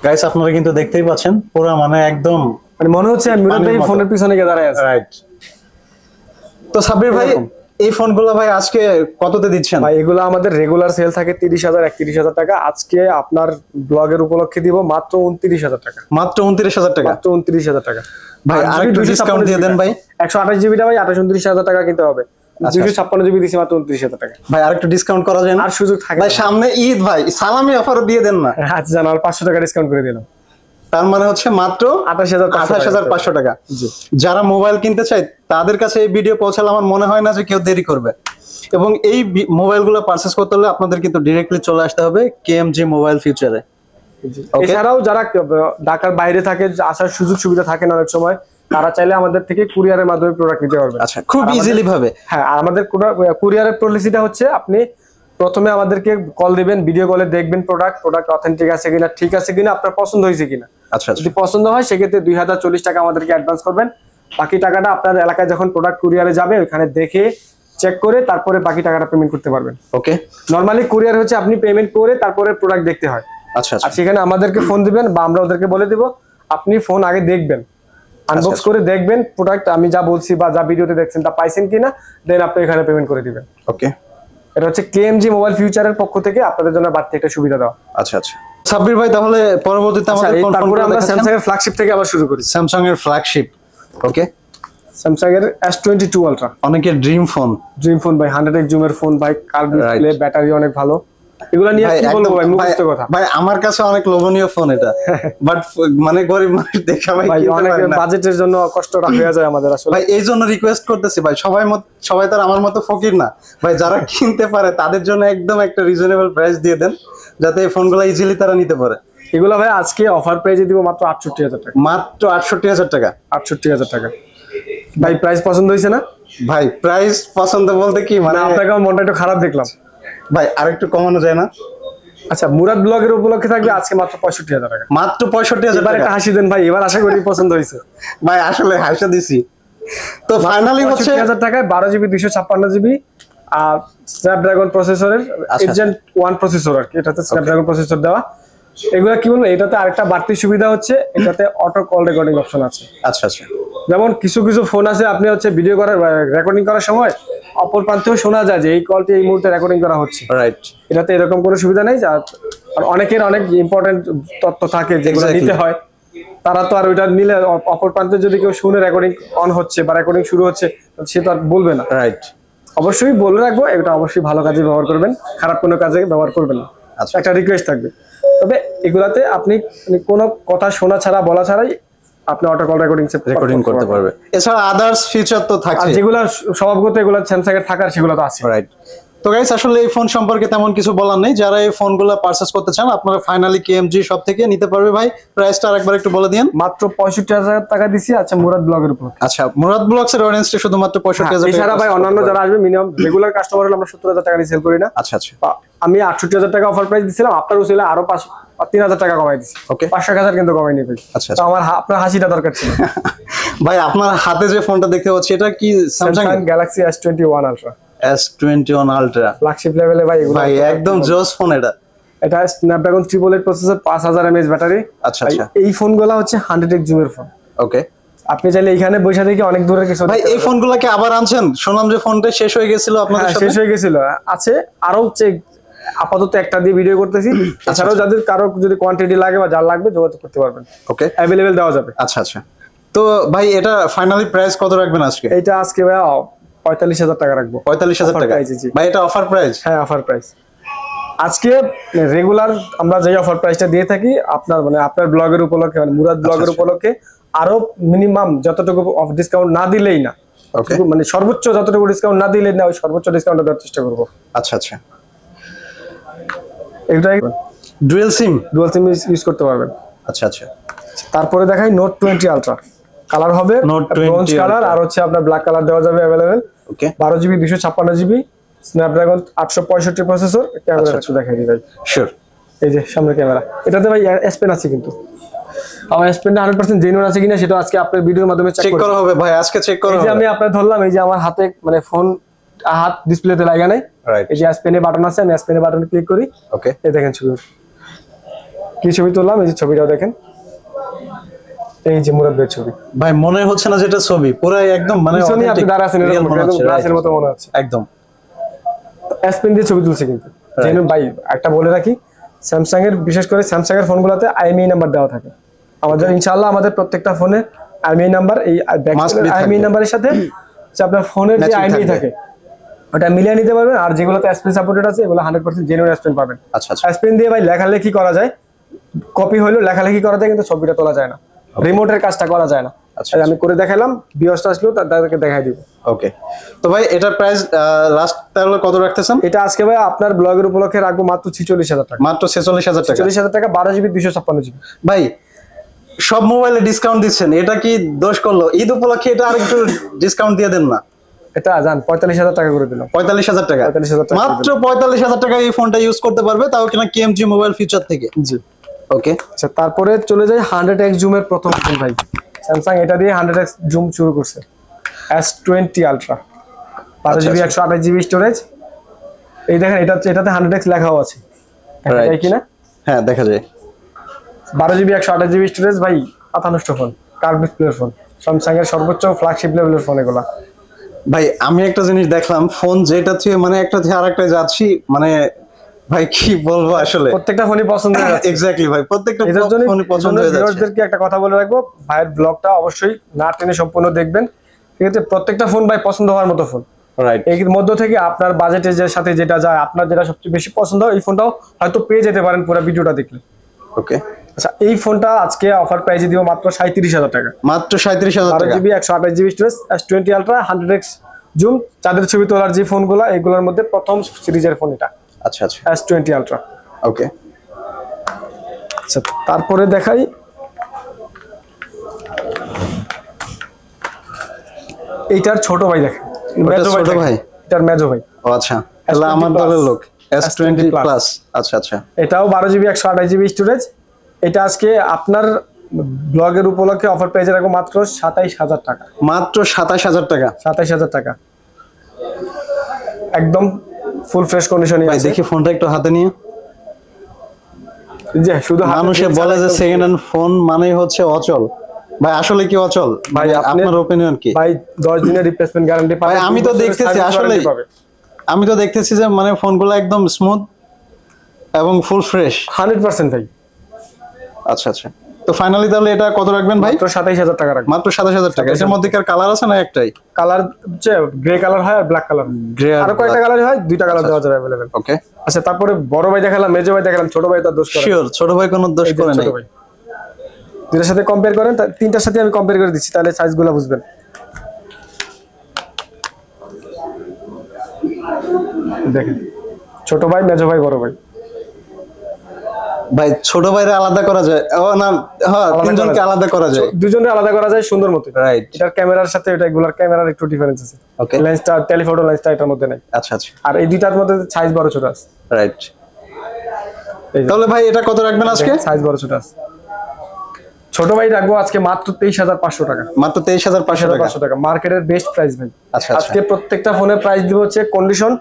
গাইস, আপনারা কিন্তু দেখতেই পাচ্ছেন পুরো মানে একদম মানে মনে হচ্ছে আমি মুরাদ ভাই পানির মতো। ফোনের পিছনে গিয়ে দাঁড়ায় আছে। রাইট। তো সাব্বির ভাই, এরকম। এই ফোনগুলো ভাই আজকে কততে দিচ্ছেন? ভাই এগুলো আমাদের রেগুলার সেল থাকে 30,000 31,000 টাকা, আজকে আপনার ব্লগের উপলক্ষে দিব মাত্র 29,000 টাকা। মাত্র 29,000 টাকা? মাত্র 29,000 টাকা। ভাই আরেকটু ডিসকাউন্ট দিয়ে দেন ভাই। 128GB টা ভাই 29,000 টাকা কিনতে হবে, আচ্ছা। 256GB দিছি মাত্র 29,000 টাকা। ভাই আরেকটু ডিসকাউন্ট করা যায় না? আর সুযোগ থাকে ভাই সামনে ঈদ, ভাই সালামি অফার দিয়ে দেন না। আচ্ছা জানো, আর 500 টাকা ডিসকাউন্ট করে দিলাম, তার মানে হচ্ছে মাত্র 28,500 টাকা। জি। যারা মোবাইল কিনতে চায় তাদের কাছে এই ভিডিও পৌঁছালে আমার মনে হয় না যে কেউ দেরি করবে। এবং এই মোবাইলগুলো পারচেজ করতে হলে আপনাদের কিন্তু ডিরেক্টলি চলে আসতে হবে KMG মোবাইল ফিউচারে। Okay. এছাড়াও যারা ঢাকার বাইরে থাকে, আসার সুযোগ সুবিধা থাকে না অনেক সময়, তারা চাইলে আমাদের থেকে কুরিয়ারের মাধ্যমে প্রোডাক্ট নিতে পারবে। আচ্ছা, খুব আর আমাদের- ইজিলি ভাবে। হ্যাঁ, আর আমাদের কুরিয়ারের পলিসিটা হচ্ছে আপনি প্রথমে আমাদেরকে কল দিবেন, ভিডিও কলে দেখবেন প্রোডাক্ট অথেন্টিক আছে কিনা, ঠিক আছে কিনা, আপনার পছন্দ হয়েছে কিনা। আচ্ছা আচ্ছা, যদি পছন্দ হয় সেক্ষেত্রে 2040 টাকা আমাদেরকে অ্যাডভান্স করবেন, বাকি টাকাটা আপনার এলাকায় যখন প্রোডাক্ট কুরিয়ারে যাবে ওখানে দেখে চেক করে তারপরে বাকি টাকাটা পেমেন্ট করতে পারবেন। ওকে। নরমালি কুরিয়ার হচ্ছে আপনি পেমেন্ট করে তারপরে প্রোডাক্ট দেখতে হয়। আচ্ছা আচ্ছা, আর সেখানে আমাদেরকে ফোন দিবেন বা আমরা ওদেরকে বলে দিব, আপনি ফোন আগে দেখবেন, আনবক্স করে দেখবেন প্রোডাক্ট আমি যা বলছি বা যা ভিডিওতে দেখছেন তা পাইছেন কিনা, দেন আপনি এখানে পেমেন্ট করে দিবেন। ওকে। এটা হচ্ছে KMG মোবাইল ফিউচারের পক্ষ থেকে আপনাদের জন্য বাড়তি একটা সুবিধা দেওয়া। আচ্ছা আচ্ছা, সাব্বির ভাই তাহলে পরবর্তীতে আচ্ছা, আমাদের কোন তারপরে ফোনগুলো আমরা দেখাচ্ছেন? স্যামসাং এর ফ্ল্যাগশিপ থেকে আবার শুরু করি। স্যামসাং এর ফ্ল্যাগশিপ। ওকে। স্যামসাং এর S22 আলট্রা, অনেকের ড্রিম ফোন। ড্রিম ফোন ভাই, 100x জুমের ফোন ভাই, কার্ভ Right. ডিসপ্লে, ব্যাটারি অনেক ভালো। এগুলা নিয়ে ভাই কি বলবো ভাই, একদম মুখস্থ কথা। ভাই আমার কাছে অনেক লোভনীয় ফোন এটা, বাট মানে গরিব মানুষ দেখা ভাই ভাই কিনতে অনেক পারে না। বাজেটের জন্য কষ্টটা হয়ে যায় আমাদের আসলে। ভাই এই জন্য রিকোয়েস্ট করতেছি ভাই, সবাই তো আর আমার মতো ফকির না ভাই, যারা কিনতে পারে তাদের জন্য একদম একটা রিজনেবল প্রাইস দিয়ে দেন, যাতে এই ফোনগুলো ইজিলি তারা নিতে পারে। এগুলা ভাই আজকে অফার প্রাইসে দিব মাত্র 68,000 টাকা। মাত্র 68,000 টাকা। 68,000 টাকা। ভাই প্রাইস পছন্দ হয়েছে না? ভাই প্রাইস পছন্দ বলতে কি মানে, না আপনাকে আমার মনটা একটু খারাপ দেখলাম। ভাই আরেকটু কমানো যায় না? আচ্ছা, মুরাদ ব্লগের উপলক্ষে থাকবে আজকে মাত্র 65,000 টাকা। মাত্র 65,000 এবার টাকা। একটা হাসি দেন ভাই, এবার আশা করি পছন্দ হয়েছে। ভাই আসলে হাসা দিছি। তো ফাইনালি হচ্ছে 65,000 টাকায় 12GB 256GB আর স্ন্যাপড্রাগন প্রসেসরের আচ্ছা। এজেন্ট 1 প্রসেসর আর কি, এটাতে স্ন্যাপড্রাগন প্রসেসর দেওয়া। এগুলা কি বলবো, এটাতে আরেকটা বাড়তি সুবিধা হচ্ছে এটাতে অটো কল রেকর্ডিং অপশন আছে। আচ্ছা আচ্ছা, যেমন কিছু কিছু ফোন আছে আপনি হচ্ছে ভিডিও করার রেকর্ডিং করার সময় অপর প্রান্তেও শোনা যায় যে এই কলটি এই মুহূর্তে রেকর্ডিং করা হচ্ছে। রাইট। এটাতে এরকম কোনো সুবিধা নেই। আর অনেকের অনেক ইম্পর্টেন্ট তথ্য থাকে যেগুলো Exactly. নিতে হয়, তারা তো আর ওইটা নিলে অপর প্রান্তে যদি কেউ শুনে রেকর্ডিং অন হচ্ছে বা রেকর্ডিং শুরু হচ্ছে সে তো আর বলবে না। রাইট। অবশ্যই বলে রাখবো, এটা অবশ্যই ভালো কাজে ব্যবহার করবেন, খারাপ কোনো কাজে ব্যবহার করবেন না। আচ্ছা। একটা রিকোয়েস্ট থাকবে, তবে এগুলাতে আপনি কোনো কথা শোনা ছাড়া বলা ছাড়াই আপনি অটো কল রেকর্ডিং করতে পারবে। এছাড়া আদার্স ফিচার তো আর থাকছে। যেগুলো স্বভাবগত এগুলো স্যামসাং এর থাকার সেগুলো তো আছে। রাইট। তো গাইস আসলে এই ফোন সম্পর্কে তেমন কিছু বলার নেই, যারা এই ফোনগুলো পারচেজ করতে চান আপনারা ফাইনালি কেএমজি শপ থেকে নিতে পারবে। ভাই প্রাইসটা আরেকবার একটু বলে দিন। মাত্র 65,000 টাকা দিছি। আচ্ছা মুরাদ ব্লগের উপর। আচ্ছা মুরাদ ব্লগস এর অডিয়েন্সটা শুধুমাত্র 65,000 এছাড়া ভাই অন্যান্য যারা আসবে মিনিমাম রেগুলার কাস্টমার হলে আমরা 70,000 টাকা দিয়ে সেল করি না। আচ্ছা আচ্ছা আমি 68,000 টাকা অফার প্রাইস দিছিলাম, আপনার উচিলে আরো 3,000 টাকা কমাই দিছি। ওকে 500,000 কিন্তু কমাই নি ভাই। আচ্ছা তো আমার আপনার হাসিটা দরকার ছিল। ভাই আপনার হাতে যে ফোনটা দেখতে পাচ্ছি এটা কি Samsung Galaxy S21 ultra, S21 ultra. Flagship লেভেলে ভাই এগুলো ভাই একদম জোস ফোন এটা। এটা স্ন্যাপড্রাগন 888 প্রসেসর, 5000 mAh ব্যাটারি। আচ্ছা আচ্ছা এই ফোনগুলো হচ্ছে 100x জুমের ফোন। ওকে আপনি চাইলে এখানে বসে থেকে অনেক দূরের কিছু ভাই এই ফোনগুলোকে আবার আনছেন? শুনলাম যে ফোনটা শেষ হয়ে গেছিল আপনাদের সাথে। শেষ হয়ে গেছিল, আছে আরো হচ্ছে আপাতত একটা দিয়ে ভিডিও করতেছি। এছাড়াও যাদের কারো যদি কোয়ান্টিটি লাগে বা যার লাগবে যোগাযোগ করতে পারবেন, ওকে অ্যাভেলেবেল দেওয়া যাবে। আচ্ছা আচ্ছা তো ভাই এটা ফাইনালি প্রাইস কত রাখবেন আজকে? এটা আজকে ভাই 45,000 টাকা রাখবো। 45,000 টাকা। Offer price, জি। ভাই এটা অফার প্রাইস? হ্যাঁ অফার প্রাইস। আজকে রেগুলার আমরা যে অফার প্রাইসটা দিয়ে থাকি আপনার মানে আপনার ব্লগের উপলক্ষে, মানে মুরাদ ব্লগের উপলক্ষে আরো মিনিমাম যতটুকু অফ ডিসকাউন্ট না দিলেই না, ওকে মানে সর্বোচ্চ যতটুকু ডিসকাউন্ট না দিলেই না, ওই সর্বোচ্চ ডিসকাউন্ট দেওয়ার চেষ্টা করবো। আচ্ছা আচ্ছা এটাই dual SIM? Dual SIM use করতে পারবেন। আচ্ছা আচ্ছা তারপরে দেখাই নোট 20 আলট্রা। কালার হবে Note 20 ব্রোঞ্জ কালার, Ultra। আর হচ্ছে আপনার ব্ল্যাক কালার দেওয়া যাবে অ্যাভেলেবেল। ওকে 12GB 256GB Snapdragon 865 processor. Camera একটু দেখাই দিই ভাই। শিওর। এই যে সামনে ক্যামেরা, এটাতে ভাই S Pen আছে কিন্তু আমার S Pen 100% জেনুইন আছে কিনা সেটা আজকে আপনার ভিডিওর মাধ্যমে চেক করা হবে ভাই, আজকে চেক করা এই যে হবে। আমি আপনার ধরলাম, এই যে আমার হাতে মানে ফোন হাত ডিসপ্লেতে লাগা নাই, রাইট এই যে S Pen এর বাটন আছে, আমি S Pen এর বাটনে ক্লিক করি। ওকে এই দেখেন ছবি, কি ছবি তুললাম, এই যে ছবিটাও দেখেন, এই যে মুরাদ ভাইয়ের ছবি। ভাই মনে হচ্ছে না যেটা ছবি, পুরাই একদম মানে পিছনে আপনি authentic, দাঁড়া আছেন real এরকম মনে একদম হচ্ছে, গ্লাসের right, মতো মনে হচ্ছে। একদম। S Pen দিয়ে ছবি তুলছে কিন্তু জেনুইন ভাই। একটা বলে রাখি, স্যামসাং এর বিশেষ করে স্যামসাং এর ফোনগুলোতে IMEI নাম্বার দেওয়া থাকে। আমাদের ইনশাআল্লাহ আমাদের প্রত্যেকটা ফোনে IMEI নাম্বার, এই Must be IMEI থাকবে। নাম্বারের সাথে যে আপনার ফোনের যে Matching IMEI থাকবে। থাকে ওটা মিলিয়ে নিতে পারবেন। আর যেগুলোতে S Pen সাপোর্টেড আছে এগুলো 100% জেনুইন S Pen পাবেন। আচ্ছা আচ্ছা S Pen দিয়ে ভাই লেখালেখি করা যায়, কপি হইলো লেখালেখি করা যায়, কিন্তু ছবিটা তোলা যায় না, রিমোটের কাজটা করা যায় না। আচ্ছা, তাই আমি করে দেখালাম, ভিউয়ার্সটা আসলো তাদেরকে দেখাই দিব। ওকে তো ভাই এটার প্রাইস লাস্ট তাহলে কত রাখতেছেন? এটা আজকে ভাই আপনার ব্লগের উপলক্ষে রাখবো মাত্র 46,000 টাকা। মাত্র 46,000 টাকা। 46,000 টাকা 12GB 256GB। ভাই সব মোবাইলে ডিসকাউন্ট দিচ্ছেন, এটা কি দোষ করলো? ঈদ উপলক্ষে এটা আরেকটু ডিসকাউন্ট দিয়ে দেন না? এটা জান 45,000 টাকা করে দিলাম। 45,000 টাকা? 45,000 টাকা মাত্র 45,000 টাকা এই ফোনটা ইউজ করতে পারবে, তাও কিনা কেএমজি মোবাইল ফিচার থেকে। জি ওকে আচ্ছা, তারপরে চলে যাই 100x জুমের প্রথম ফোন ভাই। স্যামসাং এটা দিয়ে 100x জুম শুরু করছে, S20 ultra, 12GB 128GB storage. এই দেখেন এটাতে 100x লেখাও আছে, দেখা যায় কিনা? হ্যাঁ দেখা যায়। 12GB 128GB স্টোরেজ ভাই, পাতানষ্ট ফোন, কার্ভ ডিসপ্লের ফোন, স্যামসাং এর সর্বোচ্চ ফ্ল্যাগশিপ লেভেলের ফোন এগুলা। ভাই আমি একটা জিনিস দেখলাম, ফোন যেটা থেকে মানে একটা থেকে আরেকটা যাচ্ছি, মানে ভাই কি বলবো আসলে প্রত্যেকটা ফোনই পছন্দ হয়ে যাচ্ছে। এক্স্যাক্টলি ভাই, প্রত্যেকটা এটার জন্য ফোনই পছন্দ হয়ে যাচ্ছে। ভিউয়ারদেরকে একটা কথা বলে রাখবো, ভাইয়ের ব্লগটা অবশ্যই না টেনে সম্পূর্ণ দেখবেন, ঠিক আছে? প্রত্যেকটা ফোন ভাই পছন্দ হওয়ার মতো ফোন। রাইট এর মধ্য থেকে আপনার বাজেটের সাথে যেটা যায়, আপনার যেটা সবচেয়ে বেশি পছন্দ হয়, এই ফোনটাও হয়তো পেয়ে যেতে পারেন পুরো ভিডিওটা দেখলে। ওকে আচ্ছা, এই ফোনটা আজকে অফার প্রাইসে দিব মাত্র 37,000 টাকা। মাত্র 37,000 টাকা। 12GB 128GB storage, S20 ultra, 100x zoom, চাঁদের ছবি তোলার যে ফোনগুলো, এগুলোর মধ্যে প্রথম সিরিজের ফোন এটা, আচ্ছা আচ্ছা S20 আলট্রা। ওকে আচ্ছা, তারপরে দেখাই এইটার ছোট ভাই, দেখেন মেজো ভাই, ছোট ভাই? এটার মেজো ভাই। ও আচ্ছা, তাহলে আমার দলের লোক। S20 plus. আচ্ছা আচ্ছা এটাও 12GB 128GB স্টোরেজ। এটা আজকে আপনার ব্লগের উপলক্ষে অফার পেয়ে রাখবো মাত্র 27,000 টাকা। মাত্র 27,000 টাকা? 27,000 টাকা একদম ফুল ফ্রেশ কন্ডিশনে ভাই আছে। দেখি ফোনটা একটু হাতে নিয়ে। যে শুধু হাতে মানুষে দিয়ে বলে যে চালাতে সেকেন্ড হ্যান্ড ফোন মানেই হচ্ছে অচল, ভাই আসলে কি অচল? ভাই আপনার ওপিনিয়ন কি? ভাই 10 দিনের রিপ্লেসমেন্ট গ্যারান্টি পাবে। ভাই আমি তো দেখতেছি আসলে, আমি তো দেখতেছি যে মানে ফোনগুলো একদম স্মুথ এবং ফুল ফ্রেশ 100% ভাই। আচ্ছা আচ্ছা, তো ফাইনালি তাহলে এটা কত রাখবেন ভাই? মাত্র 27,000 টাকা রাখবেন। মাত্র 27,000 টাকা। এর মধ্যে কি আর কালার আছে না একটাই? কালার হচ্ছে গ্রে কালার হয় আর ব্ল্যাক কালার। গ্রে আর আরো কয়টা কালার হয়, দুইটা কালার দেওয়া যাবে अवेलेबल। ওকে আচ্ছা, তারপরে বড় ভাই দেখালাম, মেজো ভাই দেখালাম, ছোট ভাই তার দোষ করে। শিওর, ছোট ভাই কোনো দোষ করে নাই। ছোট ভাই দুইটার সাথে কম্পেয়ার করেন, তিনটার সাথে আমি কম্পেয়ার করে দিচ্ছি, তাহলে সাইজগুলো বুঝবেন। দেখেন ছোট ভাই, মেজো ভাই, বড় ভাই। ভাই ছোট ভাইরে আলাদা করা যায়? ও না, হ্যাঁ, তিনজনকে আলাদা করা যায়। দুজনে আলাদা করা যায় সুন্দর মতো। রাইট। এটার ক্যামেরার সাথে এটা এগুলার ক্যামেরার একটু ডিফারেন্স আছে। ওকে। লেন্সটা, টেলিফটো লেন্সটা এটার মধ্যে নাই। আচ্ছা আচ্ছা। আর এই দুইটার মধ্যে সাইজ বড় ছোট আছে। রাইট। তাহলে ভাই এটা কত রাখবেন আজকে? সাইজ বড় ছোট আছে। ছোট ভাই রাখবো আজকে মাত্র 23,500 টাকা। মাত্র 23,500 টাকা। মার্কেটের বেস্ট প্রাইস ভাই। আচ্ছা, আজকে প্রত্যেকটা ফোনের প্রাইস দিব হচ্ছে কন্ডিশন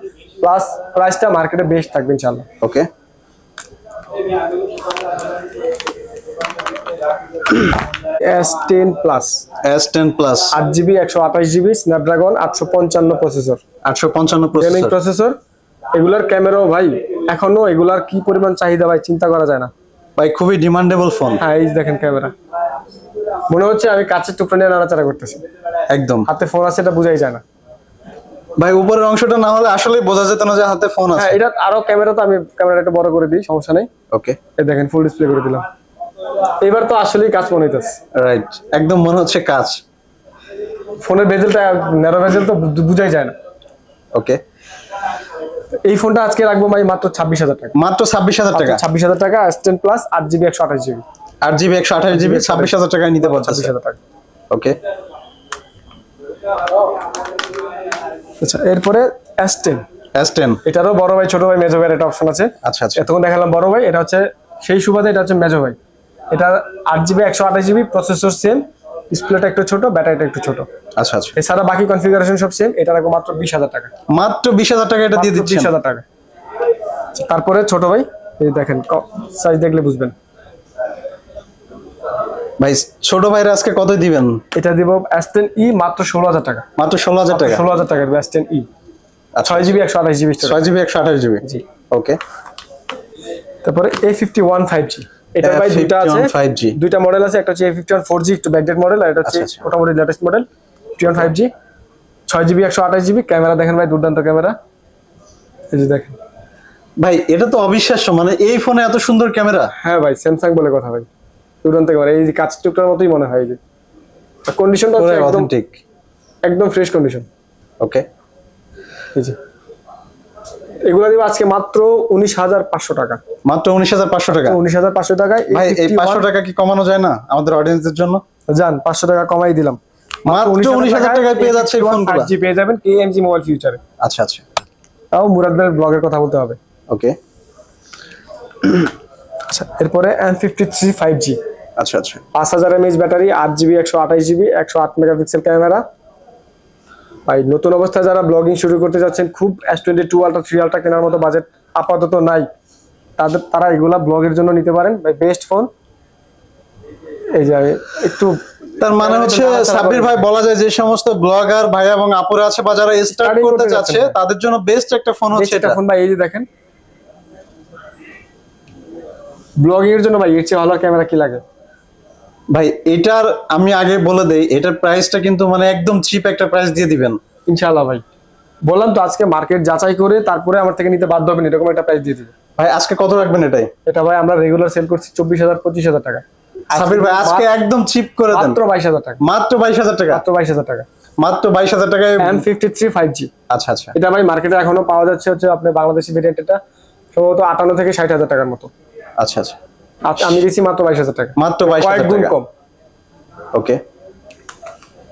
প্লাস প্রাইসটা মার্কেটে বেস্ট থাকবে ইনশাআল্লাহ। ওকে। S10 plus, S10 plus 8GB 128GB Snapdragon 855 processor, 855 gaming processor. Processor. এগুলার ক্যামেরাও ভাই এখনো এগুলার কি পরিমাণ চাহিদা ভাই চিন্তা করা যায় না ভাই, খুবই ডিমান্ডেবল ফোন। হ্যাঁ, এই দেখেন ক্যামেরা, মনে হচ্ছে আমি কাছের টুকরা নিয়ে নাড়াচাড়া করতেছি। একদম। হাতে ফোন আছে এটা বোঝাই যায় না ভাই, উপরের অংশটা না হলে আসলে বোঝা যেত না যে হাতে ফোন আছে। হ্যাঁ, এটা আরো ক্যামেরা, তো আমি ক্যামেরাটা একটু বড় করে দিই, সমস্যা নেই। ওকে। এই দেখেন ফুল ডিসপ্লে করে দিলাম। এবার তো আসলেই কাজ মনে হইতেছে। রাইট, একদম মনে হচ্ছে কাজ। ফোনের বেজেলটা ন্যারো বেজেল তো বুঝাই যায় না। ওকে। এই ফোনটা আজকে রাখবো ভাই মাত্র 26,000 টাকা। মাত্র 26,000 টাকা। 26,000 টাকা S10 plus 8GB 128GB। 8GB 128GB 26,000 টাকায় নিতে পারছেন। 26,000 টাকা। ওকে। আচ্ছা, এরপরে S10। S10 এটারও বড় ভাই, ছোট ভাই, মেজো ভাইয়ের একটা অপশন আছে। আচ্ছা আচ্ছা। এতক্ষণ দেখালাম বড় ভাই, এটা হচ্ছে সেই সুবাদে এটা হচ্ছে মেজো ভাই। এটা 8GB 128GB প্রসেসর সেম, ডিসপ্লেটা একটু ছোট, ব্যাটারিটা একটু ছোট। আচ্ছা আচ্ছা। এছাড়া বাকি কনফিগারেশন সব সেম। এটা রাখবো মাত্র 20,000 টাকা। মাত্র 20,000 টাকা এটা দিয়ে দিচ্ছেন। 20,000 টাকা। তারপরে ছোট ভাই, এই দেখেন সাইজ দেখলে বুঝবেন। ভাই ছোট ভাইরা আজকে কত দিবেন? এটা দিব S10e মাত্র 16,000 টাকা। মাত্র 16,000 টাকা। 16,000 টাকা S10e। 6GB 128GB। 6GB 128GB। জি। ওকে। তারপরে A51 5G। এটা ভাই দুইটা আছে, 5G দুইটা মডেল আছে। একটা হচ্ছে A51 4G একটু ব্যাকডেট মডেল, আর এটা হচ্ছে আচ্ছা, আচ্ছা। মোটামুটি latest model 51 5G। 6GB 128GB camera দেখেন ভাই, দুর্দান্ত ক্যামেরা। এই যে দেখেন ভাই, এটা তো অবিশ্বাস্য, মানে এই ফোনে এত সুন্দর ক্যামেরা। হ্যাঁ ভাই, স্যামসাং বলে কথা ভাই, দুর্দান্ত ক্যামেরা। এই যে কাচ টুকটার মতোই মনে হয়। এই যে কন্ডিশনটা হচ্ছে একদম অথেন্টিক, একদম ফ্রেশ কন্ডিশন। ওকে। এই যে এগুলা দিব আজকে মাত্র 19,500 টাকা। মাত্র 19,500 টাকা। 19,500 টাকায় ভাই এই 500 টাকা কি কমানো যায় না আমাদের অডিয়েন্সদের জন্য? জান 500 টাকা কমাই দিলাম। মাত্র 19,000 টাকায় পেয়ে যাচ্ছে এই ফোনগুলো। 5G পেয়ে যাবেন KMG মোবাইল ফিউচারে। আচ্ছা আচ্ছা। তাও মুরাদ ভাইয়ের ব্লগের কথা বলতে হবে। ওকে। আচ্ছা, এরপরে M53 5G। আচ্ছা আচ্ছা। 5000 mAh battery, 8GB 128GB 108 megapixel camera. ভাই নতুন অবস্থায় যারা ব্লগিং শুরু করতে যাচ্ছেন, খুব S22 আলট্রা 3 আলট্রা কেনার মতো বাজেট আপাতত নাই, তারা এগুলা ব্লগের জন্য নিতে পারেন ভাই, বেস্ট ফোন। এই যে একটু তার মানে হচ্ছে সাব্বির ভাই, বলা যায় যে সমস্ত ব্লগার ভাই এবং আপুরা আছে বা যারা স্টার্ট করতে যাচ্ছে তাদের জন্য বেস্ট একটা ফোন হচ্ছে এটা। ফোন ভাই, এই যে দেখেন ব্লগিং এর জন্য ভাই এর চেয়ে ভালো ক্যামেরা কি লাগে ভাই? এটার আমি আগে বলে দেই, এটার প্রাইসটা কিন্তু মানে একদম চিপ একটা প্রাইস দিয়ে দিবেন ইনশাআল্লাহ ভাই। বললাম তো আজকে মার্কেট যাচাই করে তারপরে আমার থেকে নিতে বাধ্য হবেন, এরকম একটা প্রাইস দিয়ে দিবেন। ভাই আজকে কত রাখবেন এটাই? এটা ভাই আমরা রেগুলার সেল করছি 24,000 25,000 টাকা। সাব্বির ভাই আজকে একদম চিপ করে দেন, মাত্র 22,000 টাকা। মাত্র 22,000 টাকা। মাত্র 22,000 টাকা। মাত্র 22,000 টাকায় M53 5G। আচ্ছা আচ্ছা। এটা ভাই মার্কেটে এখনো পাওয়া যাচ্ছে হচ্ছে আপনার বাংলাদেশি ভেরিয়েন্ট, এটা সম্ভবত 58 থেকে 60,000 টাকার মতো। আচ্ছা আচ্ছা। আমি দিছি মাত্র 22,000 টাকা, মাত্র 22,000 কয়েক গুণ টাকা। কম। ওকে।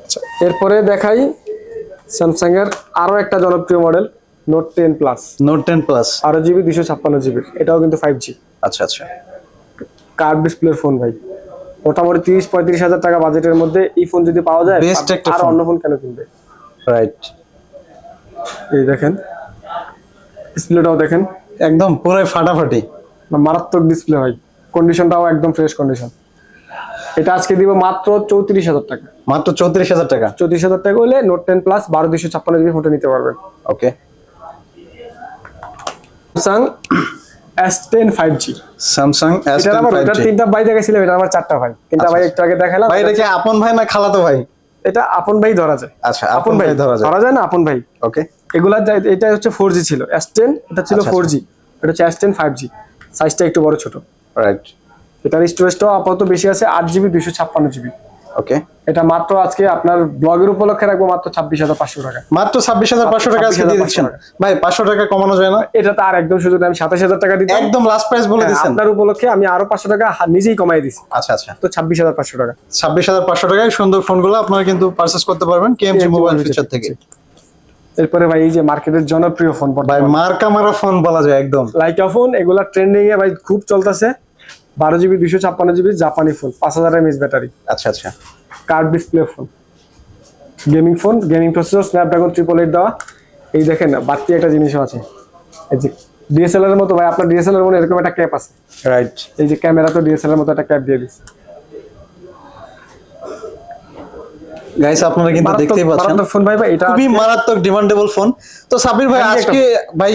আচ্ছা, এরপরে দেখাই স্যামসাং এর আরো একটা জনপ্রিয় model note 10 plus. Note 10 plus 12GB 256GB, এটাও কিন্তু 5G। আচ্ছা আচ্ছা। কার্ভ ডিসপ্লের ফোন ভাই, মোটামুটি 30-35,000 টাকা বাজেটের মধ্যে এই ফোন যদি পাওয়া যায়, বেস্ট একটা আর ফোন। অন্য ফোন কেন কিনবে? রাইট। এই দেখেন ডিসপ্লেটাও দেখেন, একদম পুরো ফাটাফাটি, মারাত্মক ডিসপ্লে হয়, কন্ডিশনটাও একদম ফ্রেশ কন্ডিশন। এটা আজকে দিব মাত্র 34,000 টাকা। মাত্র 34,000 টাকা। 34,000 টাকা হলে নোট 10 প্লাস 12/256GB ফোনটা নিতে পারবেন। ওকে। Samsung S10 5G। স্যামসাং এটা S10 আবার এটা 5G। তিনটা ভাই দেখাইছিলাম, এটা আমার চারটা ভাই। তিনটা ভাই একটু আগে দেখালাম। ভাই এটা কি আপন ভাই না খালাতো ভাই? এটা আপন ভাই ধরা যায়। আচ্ছা, আপন ভাই ধরা যায়। ধরা যায় না আপন ভাই। ওকে। এগুলা এটা হচ্ছে 4G ছিল, S10 এটা ছিল আচ্ছা, 4G, এটা হচ্ছে S10 5G, সাইজটা একটু বড় ছোট। রাইট। এটার স্টোরেজটাও আপাতত বেশি আছে, 8GB 256GB। ওকে, এটা মাত্র আজকে আপনার ব্লগের উপলক্ষে রাখবো মাত্র 26,500 টাকা। মাত্র 26,500 টাকা আজকে দিয়ে দিচ্ছেন। ভাই 500 টাকা কমানো যায় না? এটা তো আর একদম সুযোগ নেই, আমি 27,000 টাকা দিচ্ছি একদম লাস্ট প্রাইস বলে দিচ্ছেন। আপনার উপলক্ষে আমি আরো 500 টাকা নিজেই কমাই দিছি। আচ্ছা আচ্ছা, তো 26,500 টাকা। 26,500 টাকায় সুন্দর ফোনগুলো আপনারা কিন্তু পারচেজ করতে পারবেন কেএমজি মোবাইল ফিউচার থেকে। এরপরে ভাই এই যে মার্কেটের জনপ্রিয় ফোন, ভাই মার্কা মারা ফোন বলা যায় একদম। লাইকা ফোন, এগুলা ট্রেন্ডিং এ ভাই খুব চলতেছে। 12GB 256GB জাপানি ফোন, 5000 mAh ব্যাটারি। আচ্ছা আচ্ছা, curve display phone, gaming phone, gaming processor Snapdragon 888 দেওয়া। এই দেখেন না, বাড়তি একটা জিনিসও আছে, এই যে ডিএসএলআর এর মতো ভাই, আপনার ডিএসএলআর এর মতো এরকম একটা ক্যাপ আছে। রাইট, এই যে ক্যামেরা তো ডিএসএলআর এর মতো একটা ক্যাপ দিয়ে দিচ্ছে। গাইস আপনারা কিন্তু দেখতেই পাচ্ছেন মারাত্মক ফোন ভাই, এটা খুবই মারাত্মক ডিমান্ডেবল ফোন। তো সাব্বির ভাই আজকে ভাই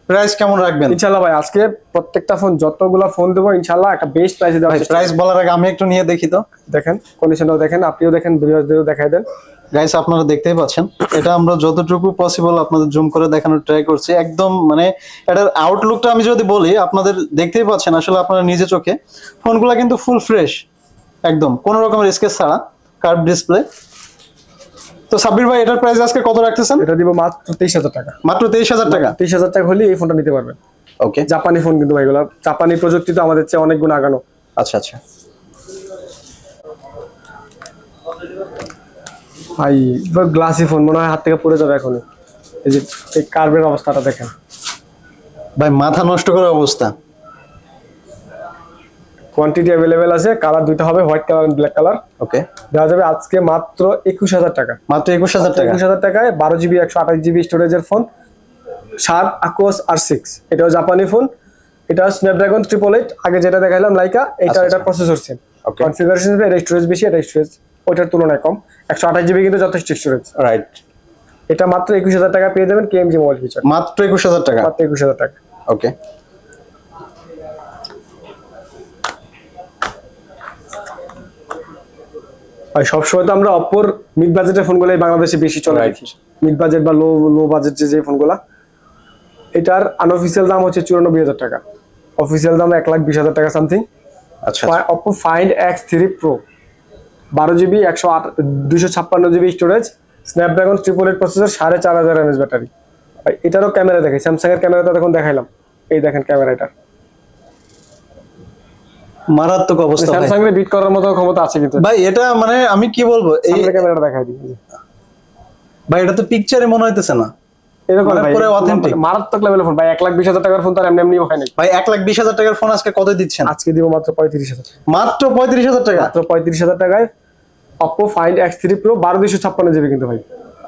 প্রাইস কেমন রাখবেন? ইনশাআল্লাহ ভাই আজকে প্রত্যেকটা ফোন, যতগুলা ফোন দেবো ইনশাআল্লাহ একটা বেস্ট প্রাইসে দেওয়ার ভাই চেষ্টা প্রাইস বলার আগে আমি একটু নিয়ে দেখি তো। দেখেন কন্ডিশনটাও দেখেন, আপনিও দেখেন, ভিউয়ারদেরও দেখাই দেন। গাইস আপনারা দেখতেই পাচ্ছেন, এটা আমরা যতটুকু পসিবল আপনাদের জুম করে দেখানোর ট্রাই করছি। একদম মানে এটার আউটলুকটা আমি যদি বলি, আপনাদের দেখতেই পাচ্ছেন আসলে আপনারা নিজে চোখে, ফোনগুলা কিন্তু ফুল ফ্রেশ একদম, কোনো রকমের স্কেচ ছাড়া, কার্ভ ডিসপ্লে। তো সাব্বির ভাই এটার প্রাইস আজকে কত রাখতেছেন? এটা দিব মাত্র 23,000 টাকা। মাত্র 23,000 টাকা। 23,000 টাকা হলে এই ফোনটা নিতে পারবেন। ওকে, জাপানি ফোন কিন্তু ভাই, এগুলো জাপানি প্রযুক্তি তো আমাদের চেয়ে অনেক গুণ আগানো। আচ্ছা আচ্ছা, ভাই গ্লাসি ফোন, মনে হয় হাত থেকে পড়ে যাবে এখনই। এই যে এই কার্ভের অবস্থাটা দেখেন ভাই মাথা নষ্ট করার অবস্থা। কোয়ান্টিটি অ্যাভেলেবেল আছে, কালার দুইটা হবে, white colour and black colour. Okay, দেওয়া যাবে আজকে মাত্র 21,000 টাকা। মাত্র 21,000 টাকা। 21,000 টাকায় 12GB 128GB স্টোরেজের ফোন, শার্প আকোস R6। এটাও জাপানি ফোন, এটা স্ন্যাপড্রাগন 888, আগে যেটা দেখাইলাম লাইকা, এটা আচ্ছা, প্রসেসর সেম। Okay. কনফিগারেশন এটা স্টোরেজ বেশি, এটা স্টোরেজ ওইটার তুলনায় কম। 128GB কিন্তু যথেষ্ট স্টোরেজ। রাইট, এটা মাত্র 21,000 টাকা পেয়ে যাবেন কেএমজি মোবাইল ফিচার। মাত্র 21,000 টাকা। মাত্র 21,000 টাকা। ওকে, আর সবসময় তো আমরা অপর মিড বাজেটের ফোনগুলোই বাংলাদেশে বেশি চলে Right. দেখি, মিড বাজেট বা লো বাজেট যে ফোনগুলা। এটার আনঅফিসিয়াল দাম হচ্ছে 94,000 টাকা, অফিসিয়াল দাম 1,20,000 টাকা সামথিং। আচ্ছা Oppo Find X3 Pro, 12GB 256GB storage, Snapdragon 888 processor, 4500 mAh battery. ভাই এটারও ক্যামেরা দেখে, স্যামসাং এর ক্যামেরাটা দেখুন দেখাইলাম, এই দেখেন ক্যামেরা, এটা মারাত্মক অবস্থা ভাই। স্যামসাং এর বিট করার মতো ক্ষমতা আছে কিন্তু। ভাই এটা মানে আমি কি বলবো, এই সামনের ক্যামেরাটা দেখাই দিই, ভাই এটা তো পিকচারে মনে হইতেছে না, এরকম মানে ভাই পুরো authentic। মারাত্মক লেভেলের ফোন ভাই। 1,20,000 টাকার ফোন তো আর এমনি হয় না ভাই 1,20,000 টাকার ফোন আজকে কত দিচ্ছেন? আজকে দিব মাত্র 35,000 টাকা। মাত্র 35,000 টাকা। মাত্র 35,000 টাকায় Oppo Find X3 Pro, 12,256GB কিন্তু ভাই।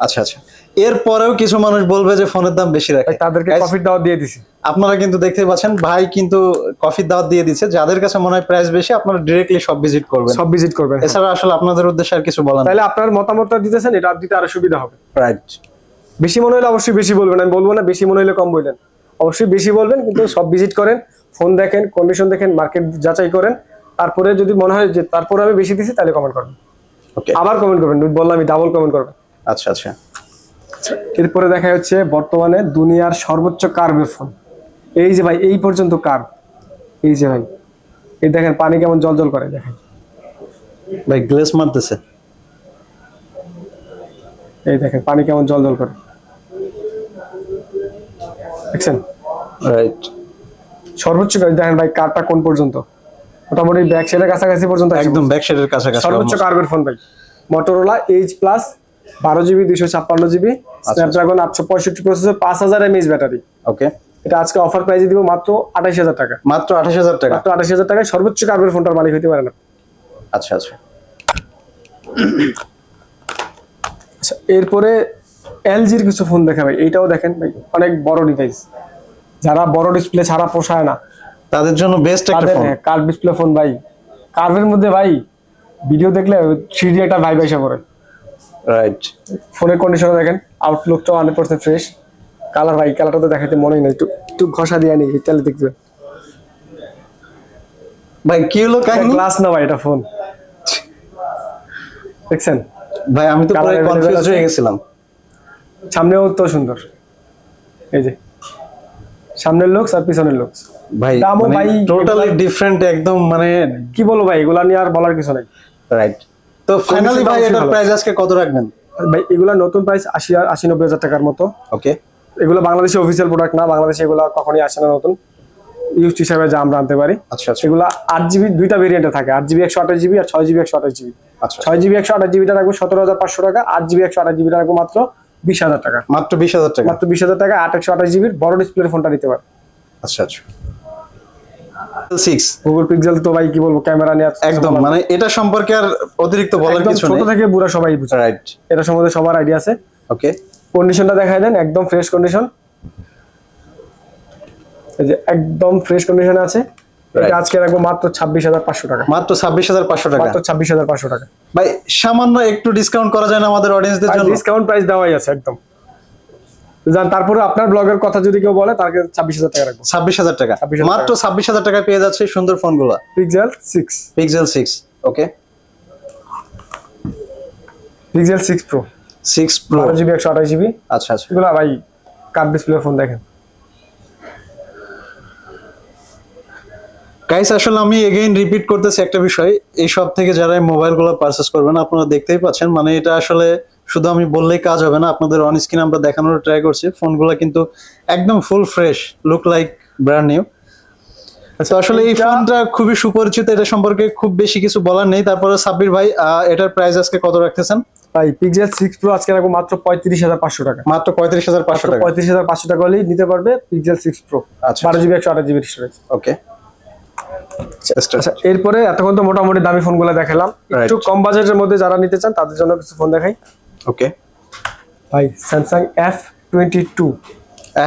আচ্ছা আচ্ছা, এরপরেও কিছু মানুষ বলবে যে ফোনের দাম বেশি রাখে, ভাই তাদেরকে Guys, প্রফিট দাওয়া দিয়ে দিছি। আপনারা কিন্তু দেখতেই পাচ্ছেন ভাই কিন্তু কফির দাওয়াত দিয়ে দিচ্ছে। যাদের কাছে মনে হয় প্রাইস বেশি, আপনারা ডিরেক্টলি সব ভিজিট করবেন, সব ভিজিট করবেন। এছাড়া আসলে আপনাদের উদ্দেশ্যে আর কিছু বলার নেই। তাহলে আপনার মতামতটা দিতেছেন, এটা দিতে আরো সুবিধা হবে। রাইট, বেশি মনে হলে অবশ্যই বেশি বলবেন, আমি বলবো না বেশি মনে হলে কম বললেন, অবশ্যই বেশি বলবেন, কিন্তু সব ভিজিট করেন, ফোন দেখেন, কন্ডিশন দেখেন, মার্কেট যাচাই করেন, তারপরে যদি মনে হয় যে তারপরে আমি বেশি দিছি তাহলে কমেন্ট করবেন, ওকে, আবার কমেন্ট করবেন, বললাম আমি ডাবল কমেন্ট করবেন। আচ্ছা আচ্ছা, এরপরে দেখা যাচ্ছে বর্তমানে দুনিয়ার সর্বোচ্চ কার্ভের ফোন। এই যে ভাই এই পর্যন্ত কার্ভ, এই যে ভাই এই দেখেন পানি কেমন জল জল করে, দেখেন ভাই গ্লেস মারতেছে, এই দেখেন পানি কেমন জল জল করে, দেখছেন? রাইট, সর্বোচ্চ দেখেন ভাই কার্ভটা কোন পর্যন্ত, মোটামুটি ব্যাক সাইডের কাছাকাছি পর্যন্ত এসে একদম ব্যাক সাইডের কাছাকাছি সর্বোচ্চ almost। কার্ভের ফোন ভাই। Motorola Edge Plus, 12GB 256GB, Snapdragon 865 processor, 5000 mAh battery. Okay, এটা আজকে অফার প্রাইসে দিব মাত্র 28,000 টাকা। মাত্র 28,000 টাকা। মাত্র 28,000 টাকায় সর্বোচ্চ কার্ভের ফোনটার মালিক হতে পারে না। আচ্ছা আচ্ছা, আচ্ছা এরপরে এলজির কিছু ফোন দেখা ভাই, এইটাও দেখেন ভাই অনেক বড় ডিভাইস, যারা বড় ডিসপ্লে ছাড়া পোষায় না তাদের জন্য বেস্ট একটা তাদের ফোন। কার্ভ ডিসপ্লে ফোন ভাই। কার্ভের মধ্যে ভাই ভিডিও দেখলে 3D একটা ভাইব এসে পড়ে। রাইট, ফোনের কন্ডিশন দেখেন, আউটলুকটাও 100% ফ্রেশ। কালার ভাই, কালারটা তো দেখাইতে মনেই নাই, একটু একটু ঘষা দিয়ে আনি তাহলে দেখবে। ভাই কি হলো কাহিনী? গ্লাস না ভাই, এটা ফোন, দেখছেন? ভাই আমি তো Colour পুরো available কনফিউজ আছে। হয়ে গেছিলাম। সামনেও তো সুন্দর, এই যে সামনের লুকস আর পিছনের লুকস। ভাই দামও মানে ভাই টোটালি ডিফারেন্ট একদম, মানে কি বলবো ভাই, এগুলা নিয়ে আর বলার কিছু নাই। রাইট। তো ফাইনালি ভাই অবশ্যই এটার ভালো। প্রাইস আজকে কত রাখবেন? ভাই এগুলা নতুন প্রাইস 80-90 হাজার টাকার মতো। ওকে, এগুলো বাংলাদেশে অফিসিয়াল প্রোডাক্ট না, বাংলাদেশে এগুলো কখনোই আসে না নতুন, ইউজ হিসাবে যা আমরা আনতে পারি। আচ্ছা আচ্ছা এগুলো 8GB দুইটা ভেরিয়েন্টে থাকে, 8GB 128GB আর 6GB 128GB। আচ্ছা 6GB 128GBটা রাখবো 17,500 টাকা, 8GB 128GBটা রাখবো মাত্র 20,000 টাকা। মাত্র 20,000 টাকা। মাত্র 20,000 টাকা 8 128GB বড় ডিসপ্লের ফোনটা নিতে পারে। আচ্ছা আচ্ছা 6 গুগল পিক্সেল তো ভাই কি বলবো, ক্যামেরা নিয়ে একদম মানে এটা সম্পর্কে আর অতিরিক্ত বলার একদম কিছু ছোট নেই। থেকে বুড়া সবাই বুঝে, রাইট, এটা সম্বন্ধে সবার আইডিয়া আছে। ওকে কন্ডিশনটা দেখাই দেন, একদম ফ্রেশ কন্ডিশন, এই যে একদম ফ্রেশ কন্ডিশনে আছে। এটা আজকে রাখবো মাত্র 26,500 টাকা। মাত্র 26,500 টাকা। মাত্র 26,500 টাকা। ভাই সামান্য একটু ডিসকাউন্ট করা যায় না আমাদের অডিয়েন্সদের জন্য? ডিসকাউন্ট প্রাইস দেওয়াই আছে একদম। জান তারপরে আপনার ব্লগের কথা যদি কেউ বলে তাকে 26,000 টাকা রাখবো। 26,000 টাকা, 26,000 মাত্র 26,000 টাকায় পেয়ে যাচ্ছে এই সুন্দর ফোনগুলো। Pixel 6, Pixel 6, okay Pixel 6 pro 6 pro 12GB 128GB। আচ্ছা আচ্ছা এগুলো ভাই কার্ভ ডিসপ্লে ফোন দেখেন। গাইস আসলে আমি এগেইন রিপিট করতেছি একটা বিষয়, এই সব থেকে যারা এই মোবাইলগুলো পারচেজ করবেন আপনারা দেখতেই পাচ্ছেন, মানে এটা আসলে শুধু আমি বললেই কাজ হবে না, আপনাদের অন স্ক্রিন আমরা দেখানোর ট্রাই করছি। ফোনগুলো কিন্তু একদম full fresh, look like brand new. তো আসলে এই ফোনটা খুবই সুপরিচিত, এটা সম্পর্কে খুব বেশি কিছু বলার নেই। তারপরে সাব্বির ভাই এটার প্রাইস আজকে কত রাখতেছেন? ভাই পিক্সেল 6 প্রো আজকে রাখবো মাত্র 35,500 টাকা। মাত্র 35,500 টাকা। 35,500 টাকা হলেই নিতে পারবে পিক্সেল 6 প্রো আচ্ছা 12GB 128GB স্টোরেজ। ওকে আচ্ছা এরপরে এতক্ষণ তো মোটামুটি দামি ফোনগুলো দেখালাম, একটু কম বাজেটের মধ্যে যারা নিতে চান তাদের জন্য কিছু ফোন দেখাই। ওকে ভাই স্যামসাং F22।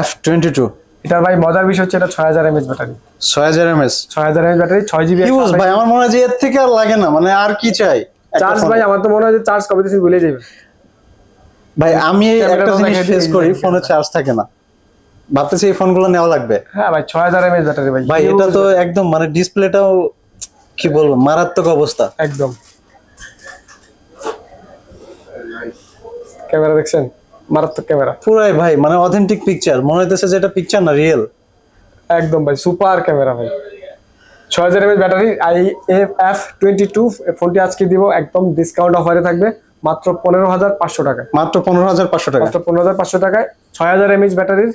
F22 এটার ভাই মজার বিষয় হচ্ছে এটা 6000 mAh battery. 6000 mAh 6000 mAh battery, 6GB use ভাই আমার মনে হয় যে এর থেকে আর লাগে না, মানে আর কি চাই একটা চার্জ। ফোনে। ভাই আমার তো মনে হয় যে চার্জ কবে থেকে ভুলে যাবে ভাই আমি একটা ক্যামেরাটা জিনিস দেখাই ফেস দিই, করি, এই ফোনে চার্জ থাকে না, ভাবতেছি এই ফোনগুলো নেওয়া লাগবে। হ্যাঁ ভাই 6000 mAh ব্যাটারি ভাই। ভাই এটা তো একদম মানে ডিসপ্লেটাও কি বলবো মারাত্মক অবস্থা একদম। ক্যামেরা দেখছেন, মারাত্মক ক্যামেরা পুরাই ভাই, মানে অথেন্টিক পিকচার মনে হইতেছে যে এটা পিকচার না রিয়েল। একদম ভাই সুপার ক্যামেরা ভাই। 6000 mAh ব্যাটারি F22 ফোনটি আজকে দিব একদম ডিসকাউন্ট অফারে থাকবে মাত্র 15,500 টাকা। মাত্র 15,500 টাকা। মাত্র 15,500 টাকায় 6000 mAh ব্যাটারির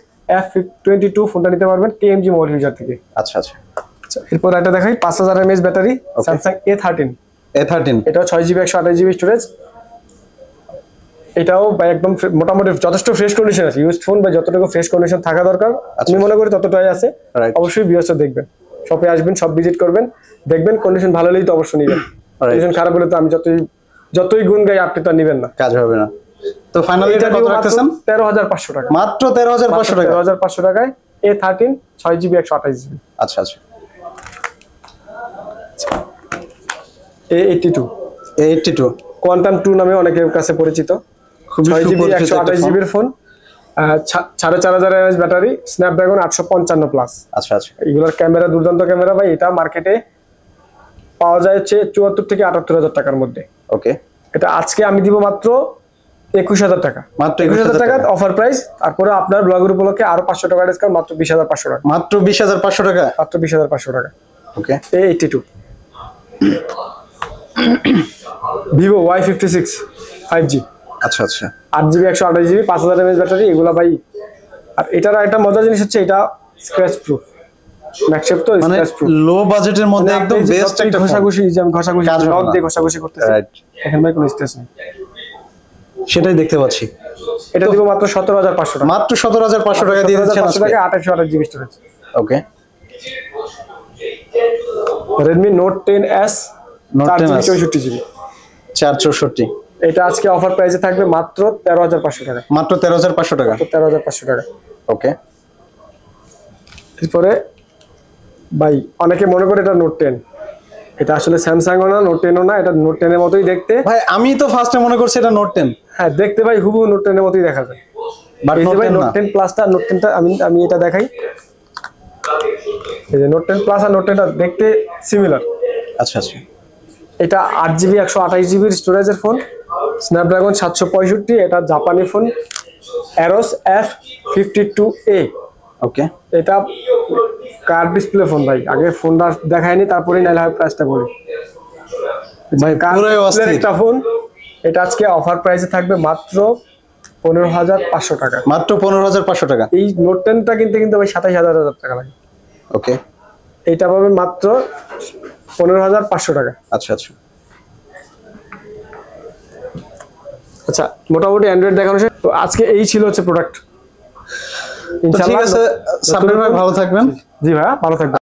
F22 ফোনটা নিতে পারবেন KMG মোবাইল ফিউচার থেকে। আচ্ছা আচ্ছা আচ্ছা এরপর একটা দেখাই 5000 mAh battery Samsung A13। A13 এটাও 6GB 128GB স্টোরেজ। এটাও ভাই একদম মোটামুটি যথেষ্ট ফ্রেশ কন্ডিশন আছে, ইউজড ফোন বা যতটুকু ফ্রেশ কন্ডিশন থাকা দরকার আমি মনে করি ততটাই আছে। Right. অবশ্যই ভিউয়ার্সরা দেখবেন, শপে আসবেন, সব ভিজিট করবেন, দেখবেন কন্ডিশন ভালো হলেই তো অবশ্যই নেবেন। কন্ডিশন খারাপ হলে তো আমি যতই গুণ গাই আপনি তো আর নেবেন না, কাজ হবে না। তো ফাইনালি এটা কত রাখতেছেন? 13,500 টাকা। মাত্র 13,500 টাকা। 13,500 টাকায় A13 6GB 128GB। আচ্ছা আচ্ছা A82 A82 কোয়ান্টাম 2 নামে অনেকের কাছে পরিচিত, খুবই 6GB সুপরিচিত একটা 128GB এর phone, 4,500 mAh battery, Snapdragon 855 plus. আচ্ছা আচ্ছা এগুলোর ক্যামেরা দুর্দান্ত ক্যামেরা ভাই। এটা মার্কেটে পাওয়া যায় হচ্ছে 74 থেকে 78 হাজার টাকার মধ্যে। ওকে এটা আজকে আমি দিব মাত্র 21,000 টাকা। মাত্র 21,000 টাকা টাকা। Offer price. তারপরে আপনার ব্লগের উপলক্ষে আরো 500 টাকা ডিসকাউন্ট, মাত্র 20,500 টাকা। মাত্র 20,500 টাকা। মাত্র 20,500 টাকা। ওকে A82 ভিভো Y56 5G, আচ্ছা আচ্ছা 8GB 128GB 5000 mAh ব্যাটারি। এগুলা ভাই, আর এটার একটা মজার জিনিস হচ্ছে এটা স্ক্র্যাচ প্রুফ, ম্যাকশেপ তো মানে স্ক্র্যাচ প্রুফ। লো বাজেটের মধ্যে একদম বেস্ট একটা ফোন। ঘষাঘষি, যে আমি ঘষাঘষি কাজ হবে লক না। দিয়ে ঘষাঘষি করতেছি, রাইট, এখানে ভাই কোনো স্ট্রেস নেই। সেটাই দেখতে পাচ্ছি। এটা দিব মাত্র 17,500 টাকা। মাত্র 17,500 টাকা দিয়ে দিচ্ছেন 17,500 আজকে। টাকা 28GB স্টোরেজ। ওকে Redmi Note 10s Note 10s 4GB 464 এটা আজকে অফার প্রাইসে থাকবে মাত্র 13,500 টাকা। মাত্র 13,500 টাকা। 13,500 টাকা। ওকে এরপরে ভাই অনেকে মনে করে এটা Note 10, এটা আসলে স্যামসাং ও না, Note 10 ও না, এটা Note 10 এর মতোই দেখতে। ভাই আমি তো ফার্স্টে মনে করছি এটা Note 10, হ্যাঁ দেখতে ভাই হুবহু Note 10 এর মতোই দেখা যায়, বাট এই যে Note ভাই 10 না। Note 10 প্লাসটা, Note 10টা আমি এটা দেখাই, এই যে Note 10 প্লাস আর Note 10টা দেখতে সিমিলার। আচ্ছা আচ্ছা এটা 8GB 128GB স্টোরেজের ফোন, স্ন্যাপড্রাগন 765, এটা জাপানি ফোন Aros F52A। ওকে এটা কার্ভ ডিসপ্লে ফোন ভাই, আগে ফোনটা দেখায়নি তারপরে নাইলে হয় প্রাইসটা বলি। ভাই পুরোই অস্থির। একটা ফোন, এটা আজকে অফার প্রাইসে থাকবে মাত্র 15,500 টাকা। মাত্র 15,500 টাকা। এই নোট 10টা কিনতে কিন্তু ভাই 27,000 টাকা লাগে। ওকে, এইটা পাবেন মাত্র 15,500 টাকা। আচ্ছা আচ্ছা। আচ্ছা, মোটামুটি অ্যান্ড্রয়েড দেখানো শেষ। তো আজকে এই ছিল হচ্ছে প্রোডাক্ট। তো ঠিক আছে সাব্বির ভাই, ভালো থাকবেন। জি ভাইয়া, ভালো থাকবেন।